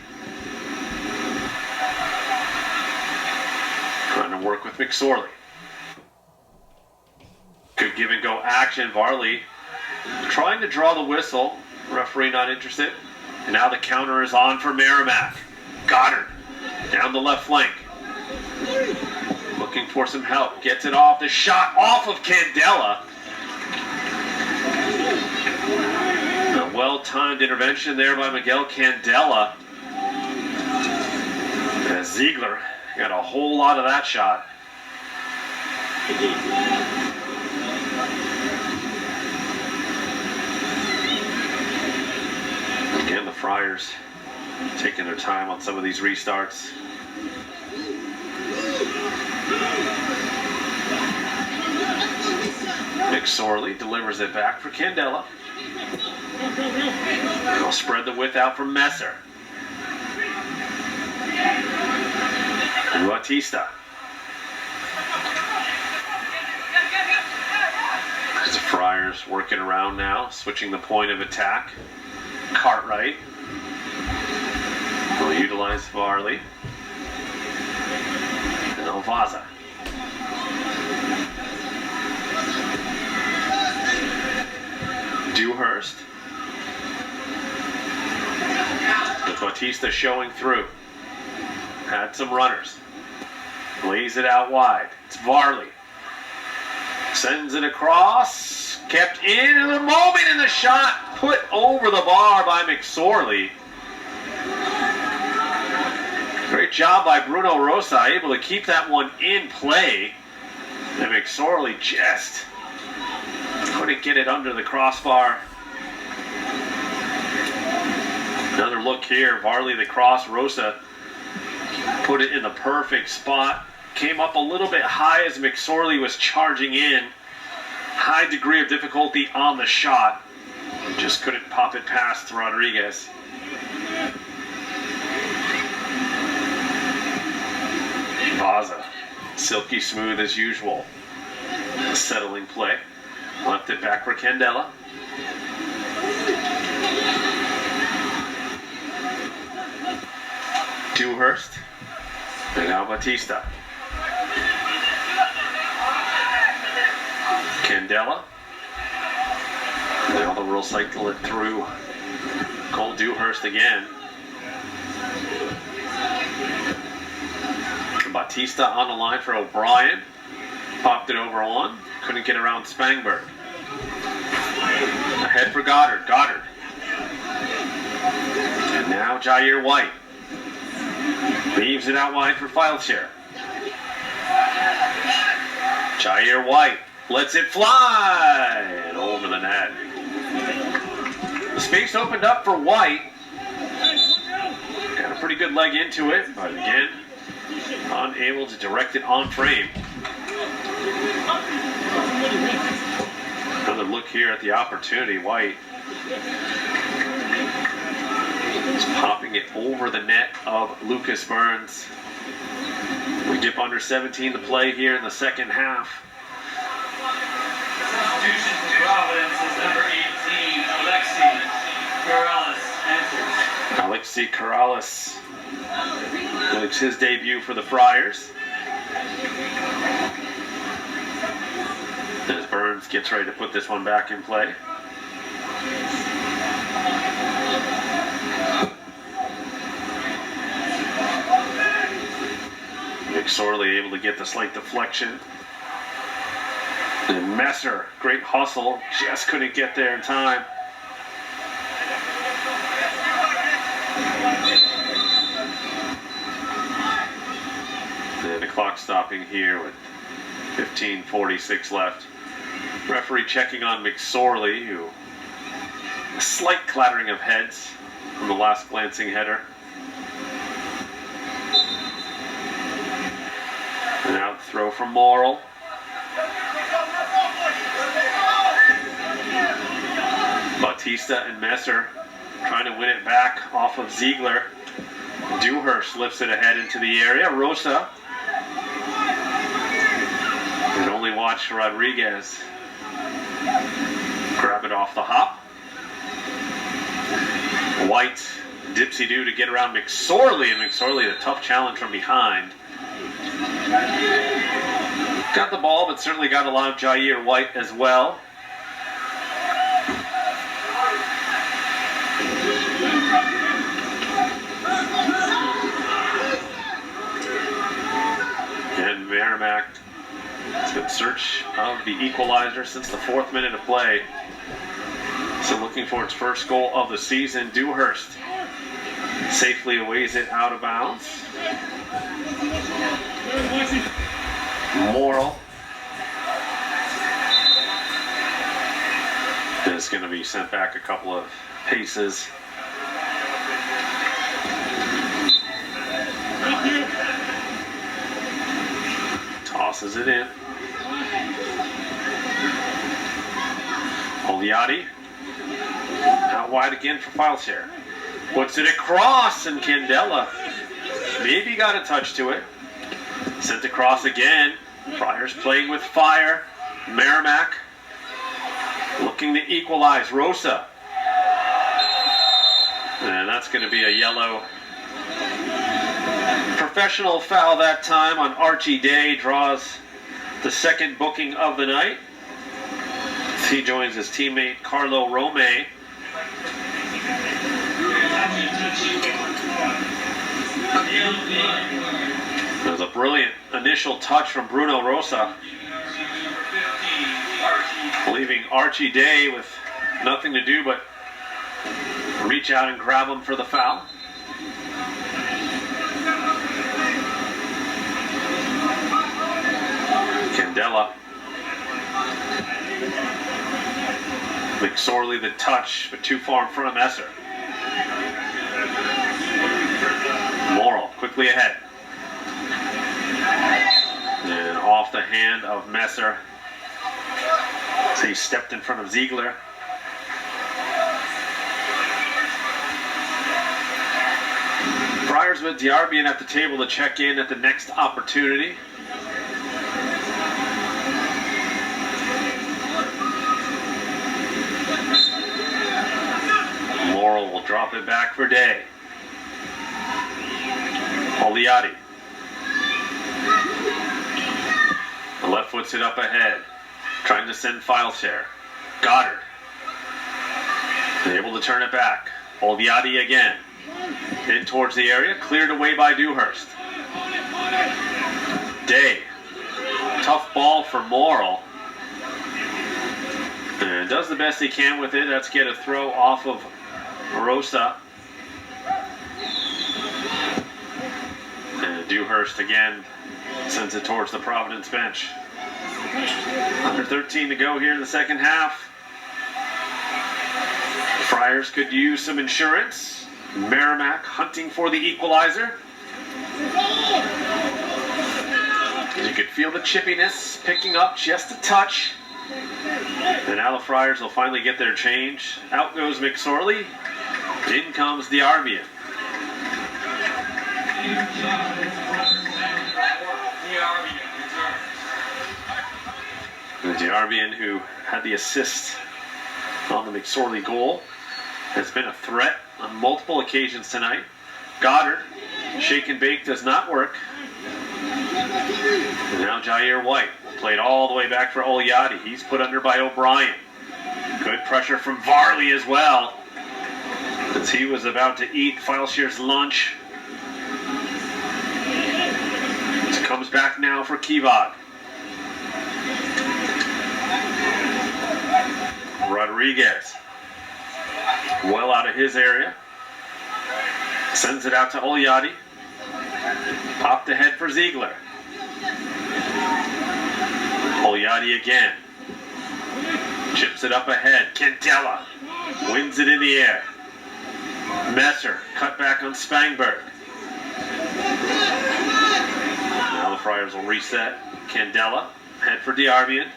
trying to work with McSorley. Good give and go action. Varley trying to draw the whistle. Referee not interested. And now the counter is on for Merrimack. Goddard down the left flank. Looking for some help. Gets it off. The shot off of Candela. A well-timed intervention there by Miguel Candela. As Ziegler got a whole lot of that shot. Again, the Friars taking their time on some of these restarts. McSorley delivers it back for Candela. They'll spread the width out for Messer. Batista. As the Friars working around now, switching the point of attack. Cartwright will utilize Varley. And Vaza. Dewhurst. With Batista showing through. Had some runners. Lays it out wide. It's Varley. Sends it across. Kept in the moment, and the shot put over the bar by McSorley. Great job by Bruno Rosa, able to keep that one in play. And McSorley just couldn't get it under the crossbar. Another look here. Varley the cross. Rosa put it in the perfect spot. Came up a little bit high as McSorley was charging in. High degree of difficulty on the shot. Just couldn't pop it past Rodriguez. Faza, silky smooth as usual. Settling play. Left it back for Candela. Dewhurst. And now Batista. Candela. Now they'll cycle it through Cole Dewhurst again. Batista on the line for O'Brien. Popped it over on. Couldn't get around Spangberg. Ahead for Goddard. Goddard. And now Jair White. Leaves it out wide for Fileshare. Jair White lets it fly and over the net. The space opened up for White. Got a pretty good leg into it, but again, unable to direct it on frame. Another look here at the opportunity. White is popping it over the net of Lucas Burns. We dip under 17 to play here in the second half. Substitution for Providence is number 18, Alexi Corrales enters. Alexi Corrales makes his debut for the Friars. As Burns gets ready to put this one back in play. McSorley able to get the slight deflection. And Messer, great hustle, just couldn't get there in time. And the clock stopping here with 15:46 left. Referee checking on McSorley, who a slight clattering of heads from the last glancing header. And out throw from Morrill. Batista and Messer trying to win it back off of Ziegler. Dewhurst lifts it ahead into the area. Rosa. And only watch Rodriguez grab it off the hop. White, dipsy-do to get around McSorley, and McSorley a tough challenge from behind. Got the ball, but certainly got a lot of Jair White as well. And Merrimack has been in search of the equalizer since the 4th minute of play. So looking for its first goal of the season. Dewhurst safely aways it out of bounds. Morrill is going to be sent back a couple of paces. Tosses it in. Oliati out wide again for Fileshare. Puts it across, and Candela maybe got a touch to it. Sent across again. Friars playing with fire. Merrimack looking to equalize. Rosa. And that's going to be a yellow. Professional foul that time on Archie Day. Draws the second booking of the night. He joins his teammate Carlo Rome. It was a brilliant initial touch from Bruno Rosa, leaving Archie Day with nothing to do but reach out and grab him for the foul. Candela. McSorley the touch, but too far in front of Messer. Morrill quickly ahead. And off the hand of Messer. So he stepped in front of Ziegler. Friars with D'Arbian at the table to check in at the next opportunity. Morrill will drop it back for Day. Oliati. The left foot's it up ahead. Trying to send Fileshare. Goddard. Able to turn it back. Oliati again. In towards the area. Cleared away by Dewhurst. Day. Tough ball for Morrill. And does the best he can with it. That's get a throw off of Rosa. And Dewhurst again sends it towards the Providence bench. Under 13 to go here in the second half. Friars could use some insurance. Merrimack hunting for the equalizer. You could feel the chippiness picking up just a touch. And now the Friars will finally get their change. Out goes McSorley. In comes D'Arbian. D'Arbian, who had the assist on the McSorley goal, has been a threat on multiple occasions tonight. Goddard, shake and bake does not work. And now Jair White played all the way back for Oliati. He's put under by O'Brien. Good pressure from Varley as well, as he was about to eat Fileshare's lunch. It comes back now for Kivag. Rodriguez, well out of his area, sends it out to Oliati. Popped ahead for Ziegler. Oliati again. Chips it up ahead. Candela wins it in the air. Messer cut back on Spangberg. Now the Friars will reset. Candela head for D'Arbian.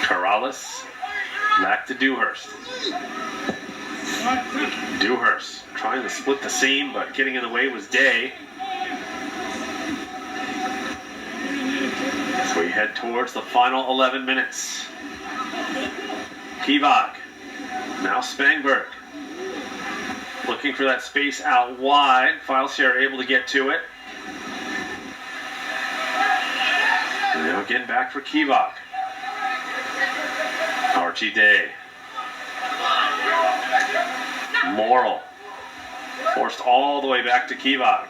Corrales back to Dewhurst. Dewhurst trying to split the seam, but getting in the way was Day. So we head towards the final 11 minutes. Kivag. Now Spangberg. Looking for that space out wide. Fileshare able to get to it. And now again back for Kivag. Archie Day. Morrill. Forced all the way back to Kivag.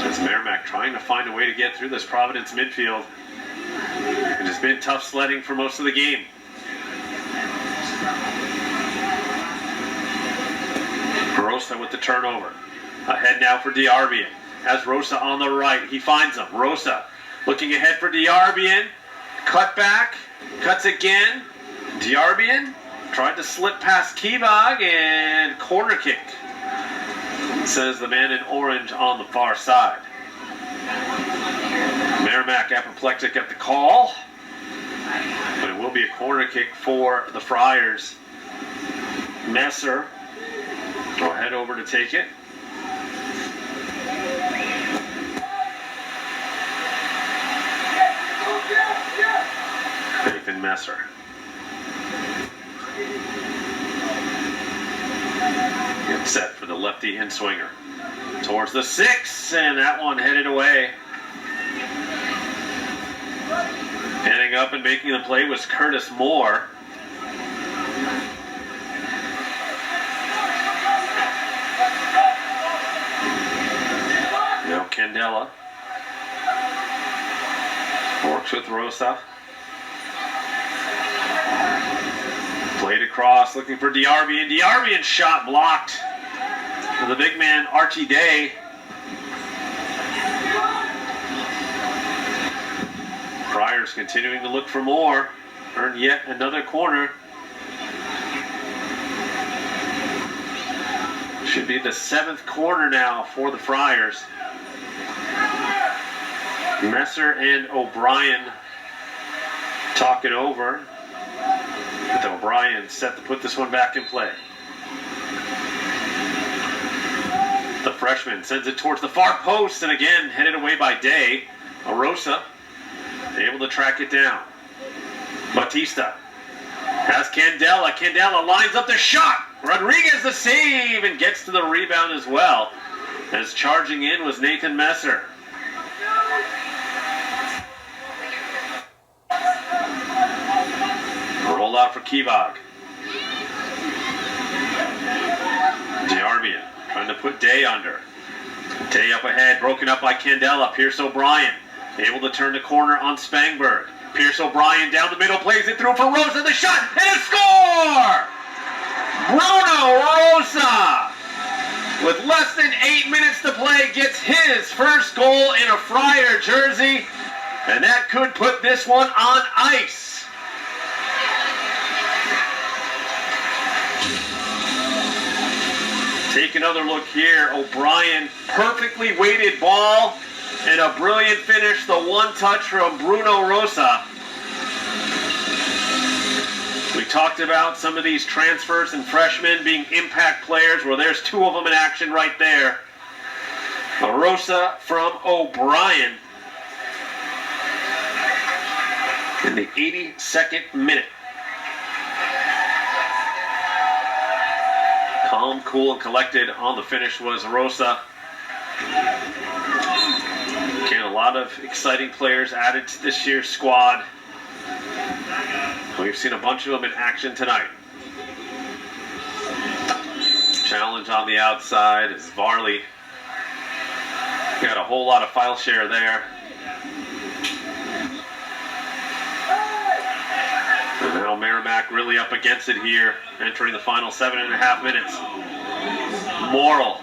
As Merrimack trying to find a way to get through this Providence midfield. It has been tough sledding for most of the game. Rosa with the turnover. Ahead now for D'Arbian. Has Rosa on the right. He finds him. Rosa looking ahead for D'Arbian. Cut back. Cuts again. D'Arbian tried to slip past Kivag and corner kick, says the man in orange on the far side. Merrimack apoplectic at the call, but it will be a corner kick for the Friars. Messer will head over to take it. Nathan Messer. Get set for the lefty in-swinger. Towards the 6, and that one headed away. Heading up and making the play was Curtis Moore. Now Candela. Works with Rosa. Played across, looking for D'Arbian. D'Arbian shot blocked. The big man, Archie Day. Friars continuing to look for more. Earned yet another corner. Should be the 7th corner now for the Friars. Messer and O'Brien Talk it over. With O'Brien set to put this one back in play. The freshman sends it towards the far post, and again headed away by Day. Arosa able to track it down. Batista has Candela. Candela lines up the shot. Rodriguez the save and gets to the rebound as well. As charging in was Nathan Messer. Roll out for Kivag. Diarbian trying to put Day under. Day up ahead, broken up by Candela. Pierce O'Brien able to turn the corner on Spangberg. Pierce O'Brien down the middle, plays it through for Rosa. The shot and a score! Bruno Rosa, with less than 8 minutes to play, gets his first goal in a Friar jersey, and that could put this one on ice. Take another look here. O'Brien, perfectly weighted ball, and a brilliant finish. The one touch from Bruno Rosa. We talked about some of these transfers and freshmen being impact players. Well, there's two of them in action right there. Rosa from O'Brien in the 82nd minute. Calm, cool, and collected on the finish was Rosa. Again, a lot of exciting players added to this year's squad. We've seen a bunch of them in action tonight. Challenge on the outside as Varley got a whole lot of file share there. And now Merrimack really up against it here, entering the final 7.5 minutes. Morrill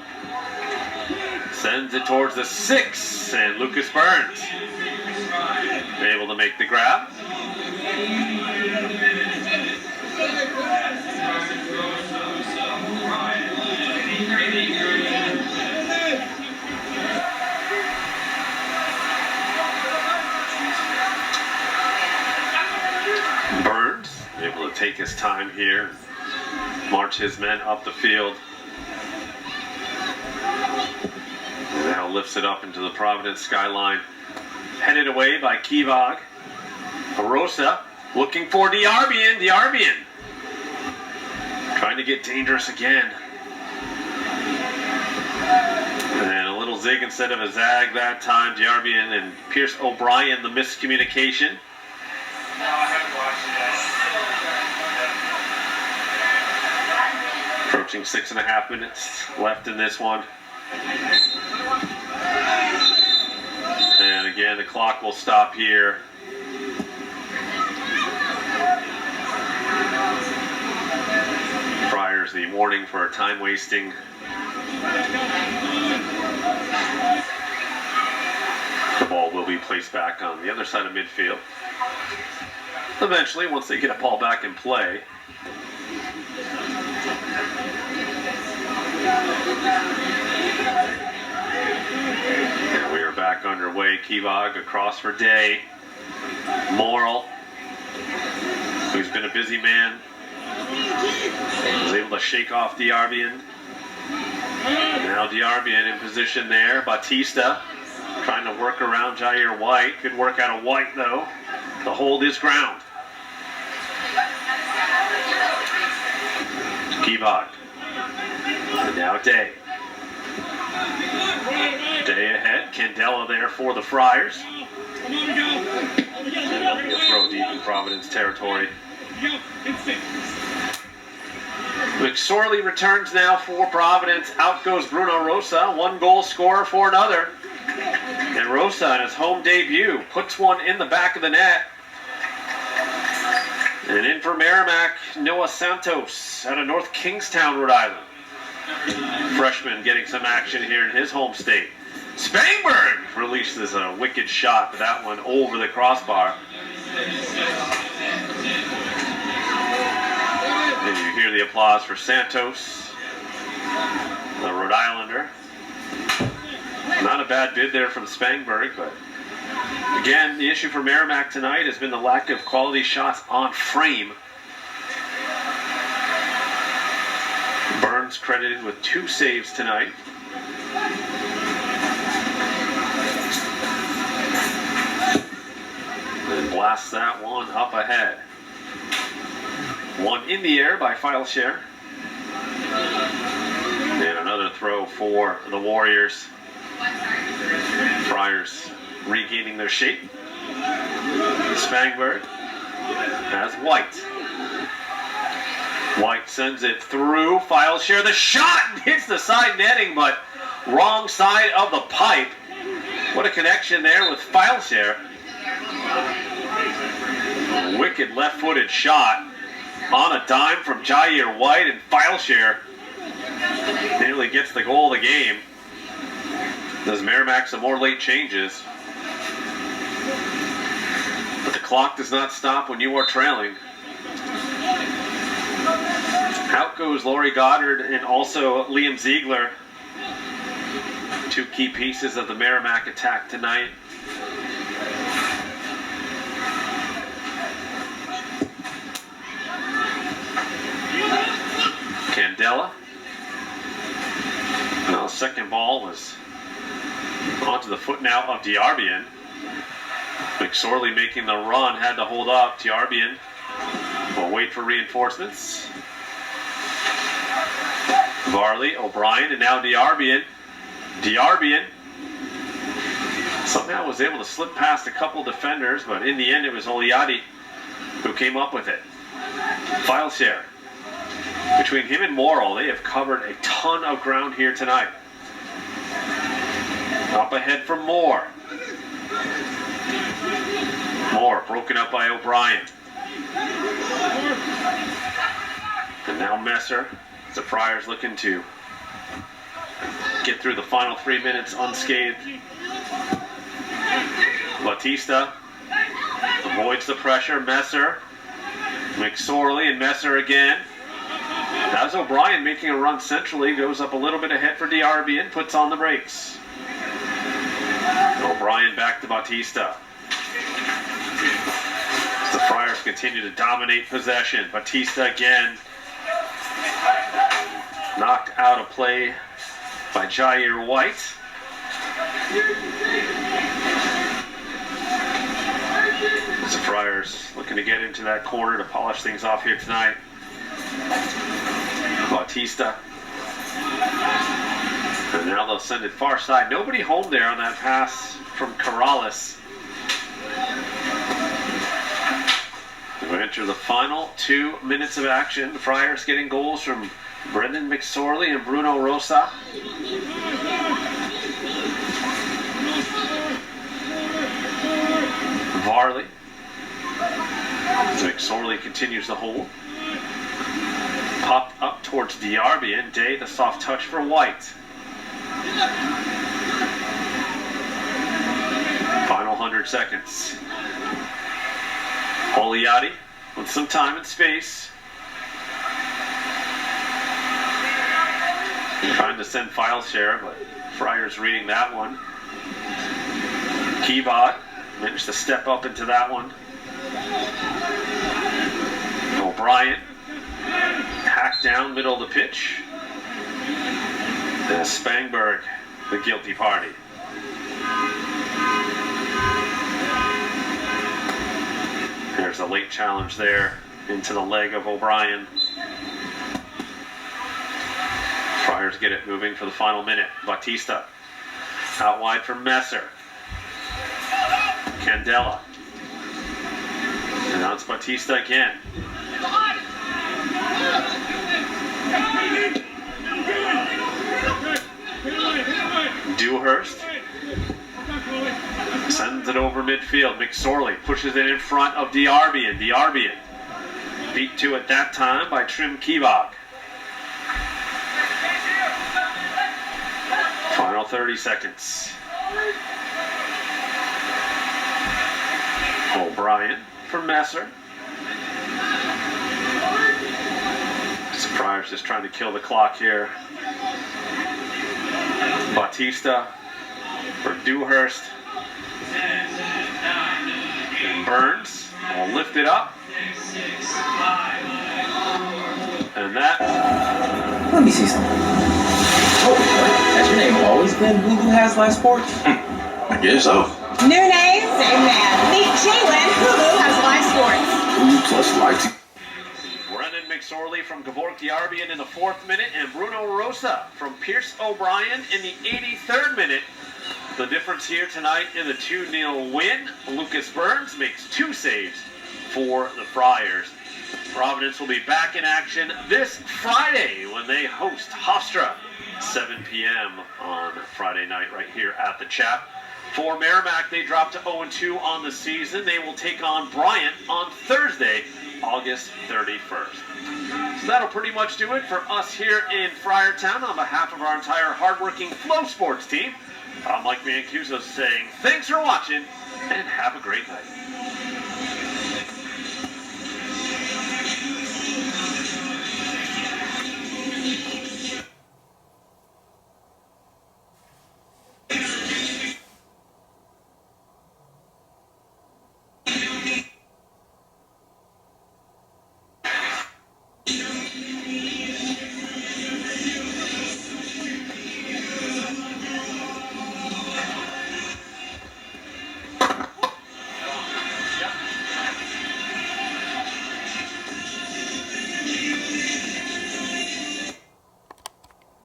sends it towards the 6, and Lucas Burns able to make the grab. Burns able to take his time here, march his men up the field. And now lifts it up into the Providence skyline. Headed away by Kivag. Rosa looking for Diarbian. Diarbian trying to get dangerous again. And a little zig instead of a zag that time. Diarbian and Pierce O'Brien, the miscommunication. No, I haven't watched it. Approaching 6.5 minutes left in this one. And again, the clock will stop here. Friars the warning for a time wasting. The ball will be placed back on the other side of midfield. Eventually, once they get a ball back in play. And we are back underway. Kivag across for Day. Morrill, who's been a busy man, was able to shake off Diarbian. Now Diarbian in position there. Batista trying to work around Jair White. Good work out of White, though, to hold his ground. Kivag. And now Day. Day ahead. Candela there for the Friars. And that'll be a throw deep in Providence territory. McSorley returns now for Providence. Out goes Bruno Rosa. 1 goal scorer for another. And Rosa in his home debut puts one in the back of the net. And in for Merrimack, Noah Santos out of North Kingstown, Rhode Island. Freshman getting some action here in his home state. Spangberg releases a wicked shot, but that one over the crossbar. And you hear the applause for Santos, the Rhode Islander. Not a bad bid there from Spangberg, but Again, the issue for Merrimack tonight has been the lack of quality shots on frame. Burns credited with 2 saves tonight. And blasts that one up ahead. One in the air by Fileshare. And another throw for the Warriors. Friars regaining their shape. Spangberg has White. White sends it through. Fileshare the shot hits the side netting, but wrong side of the pipe. What a connection there with Fileshare. Wicked left-footed shot on a dime from Jair White, and Fileshare nearly gets the goal of the game. Does Merrimack some more late changes. But the clock does not stop when you are trailing. Out goes Laurie Goddard and also Liam Ziegler. 2 key pieces of the Merrimack attack tonight. Candela. Now the second ball was onto the foot now of Diarbian. McSorley making the run, had to hold up. Diarbian will wait for reinforcements. Varley, O'Brien, and now Diarbian. Diarbian somehow was able to slip past a couple defenders, but in the end it was Oliati who came up with it. Fileshare. Between him and Morrill, they have covered a ton of ground here tonight. Up ahead for Moore. Moore broken up by O'Brien. And now Messer. The Friars looking to get through the final 3 minutes unscathed. Batista avoids the pressure. Messer. McSorley and Messer again. As O'Brien making a run centrally, goes up a little bit ahead for Diarbian, puts on the brakes. O'Brien back to Batista. The Friars continue to dominate possession. Batista again. Knocked out of play by Jair White. The Friars looking to get into that corner to polish things off here tonight. Batista. And now they'll send it far side. Nobody home there on that pass from Corrales. We enter the final 2 minutes of action. The Friars getting goals from Brendan McSorley and Bruno Rosa. Varley. McSorley continues the hold. Popped up towards Diarbian. Day, the soft touch for White. Final 100 seconds. Oliati with some time and space. Trying to send Fileshare, but Friars reading that one. Keybot managed to step up into that one. O'Brien hacked down middle of the pitch. And Spangberg, the guilty party. There's a late challenge there into the leg of O'Brien. Friars get it moving for the final minute. Batista out wide for Messer. Candela. And now it's Batista again. Dewhurst sends it over midfield. McSorley pushes it in front of Diarbian. Diarbian beat to it that time by Trim Kevog. Final 30 seconds. O'Brien for Messer. Friars just trying to kill the clock here. Batista for Dewhurst. Burns will lift it up. And that. Let me see something. Oh, what? Has your name always been Who Has Live Sports? I guess so. New name, same man. Meet Jalen, Hulu has live sports. Who plus lights. Brennan McSorley from Gavork Yarbian in the 4th minute, and Bruno Rosa from Pierce O'Brien in the 83rd minute. The difference here tonight in the 2-0 win, Lucas Burns makes 2 saves for the Friars. Providence will be back in action this Friday when they host Hofstra, 7 p.m. on Friday night right here at the Chap. For Merrimack, they dropped to 0-2 on the season. They will take on Bryant on Thursday, August 31st. So that'll pretty much do it for us here in Friartown. On behalf of our entire hardworking FloSports team, I'm Mike Mancuso saying thanks for watching and have a great night.